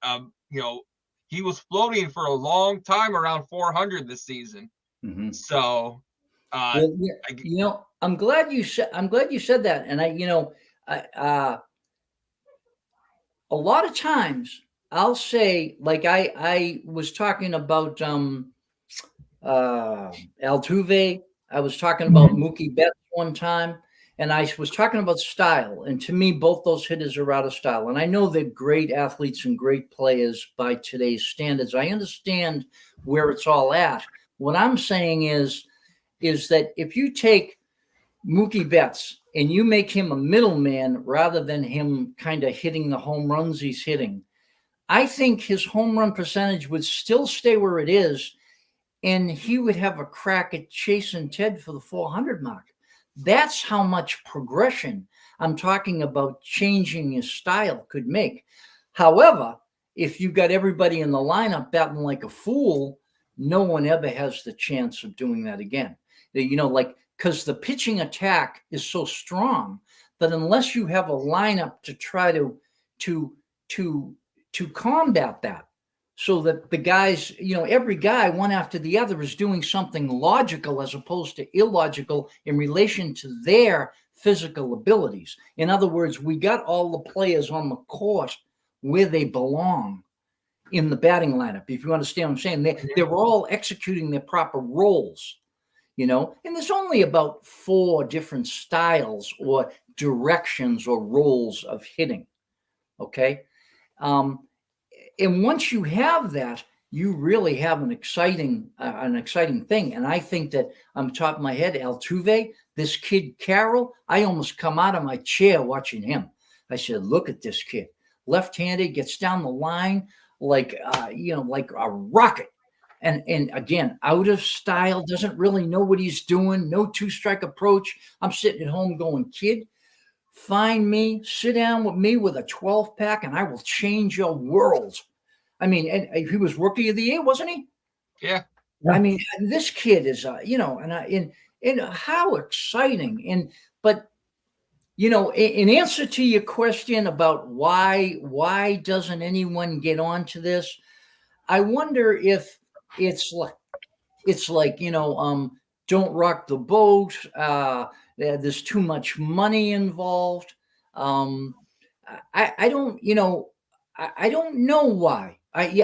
He was floating for a long time around 400 this season. Mm-hmm. So, I'm glad you said that. And a lot of times I'll say, like I was talking about Altuve. I was talking about Mookie Betts one time, and I was talking about style. And to me, both those hitters are out of style. And I know they're great athletes and great players by today's standards. I understand where it's all at. What I'm saying is that if you take Mookie Betts and you make him a middleman rather than him kind of hitting the home runs he's hitting, I think his home run percentage would still stay where it is and he would have a crack at chasing Ted for the 400 mark. That's how much progression I'm talking about changing his style could make. However, if you got everybody in the lineup batting like a fool, no one ever has the chance of doing that again. Because the pitching attack is so strong that unless you have a lineup to try to combat that, so that the guys, every guy one after the other is doing something logical as opposed to illogical in relation to their physical abilities. In other words, we got all the players on the court where they belong in the batting lineup. If you understand what I'm saying, they're all executing their proper roles, and there's only about 4 different styles or directions or roles of hitting. Okay. And once you have that, you really have an exciting thing. And I think that on the top of my head, Altuve, this kid Carroll, I almost come out of my chair watching him. I said, look at this kid, left-handed, gets down the line like a rocket. And again, out of style, doesn't really know what he's doing. No 2-strike approach. I'm sitting at home going, kid, find me, sit down with me with a 12-pack, and I will change your world. I mean, and he was Rookie of the Year, wasn't he? Yeah. I mean, this kid is, and how exciting. But in answer to your question about why doesn't anyone get onto this, I wonder if it's like don't rock the boat. There's too much money involved. I don't know why.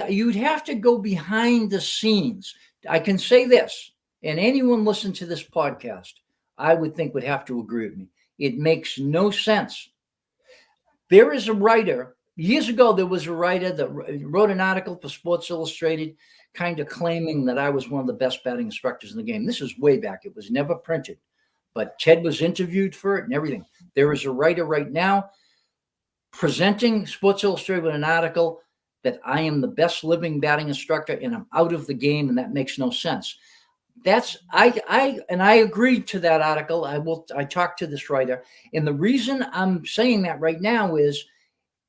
You'd have to go behind the scenes. I can say this, and anyone listen to this podcast, I would think would have to agree with me. It makes no sense. There is a writer, years ago, there was a writer that wrote an article for Sports Illustrated, kind of claiming that I was one of the best batting instructors in the game. This is way back. It was never printed, but Ted was interviewed for it and everything. There is a writer right now presenting Sports Illustrated with an article that I am the best living batting instructor and I'm out of the game, and that makes no sense. I agreed to that article. I talked to this writer, and the reason I'm saying that right now is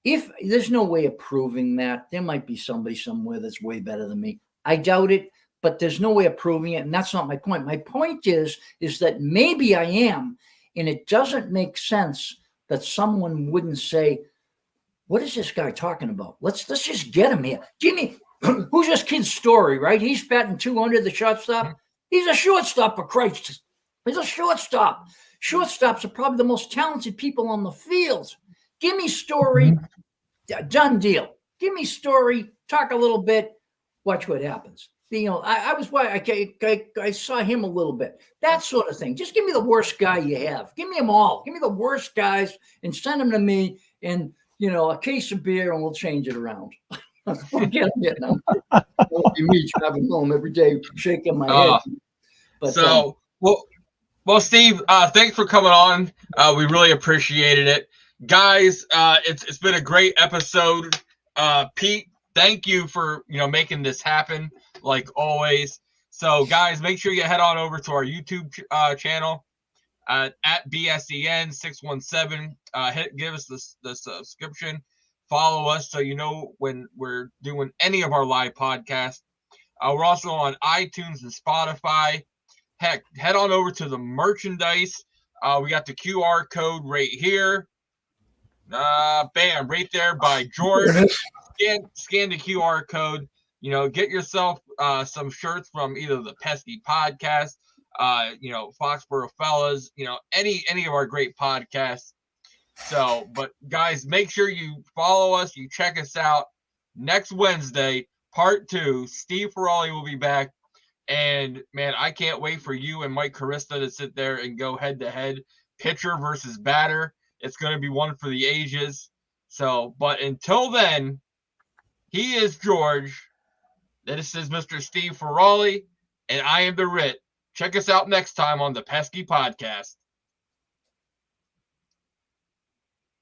if there's no way of proving that, there might be somebody somewhere that's way better than me. I doubt it, but there's no way of proving it, and that's not my point. My point is that maybe I am, and it doesn't make sense that someone wouldn't say, what is this guy talking about? Let's just get him here. Jimmy, who's this kid's story, right? He's batting 200, the shortstop. He's a shortstop, for Christ. He's a shortstop. Shortstops are probably the most talented people on the field. Give me Story, done deal. Give me Story, talk a little bit, watch what happens. I saw him a little bit. That sort of thing. Just give me the worst guy you have. Give me them all. Give me the worst guys and send them to me, and a case of beer, and we'll change it around. We'll get them. Won't be me driving home every day shaking my head. But well, Steve, thanks for coming on. We really appreciated it, guys. It's been a great episode. Pete, thank you for making this happen like always. So, guys, make sure you head on over to our YouTube channel at BSEN617. Give us the subscription. Follow us so you know when we're doing any of our live podcasts. We're also on iTunes and Spotify. Heck, head on over to the merchandise. We got the QR code right here. Bam, right there by George. Scan the QR code. Get yourself some shirts from either the Pesky Podcast, Foxborough Fellas, any of our great podcasts. So, but guys, make sure you follow us. You check us out next Wednesday, part 2. Steve Ferroli will be back. And man, I can't wait for you and Mike Carista to sit there and go head to head, pitcher versus batter. It's going to be one for the ages. So, but until then, he is George. This is Mr. Steve Ferroli, and I am the Rit. Check us out next time on the Pesky Podcast.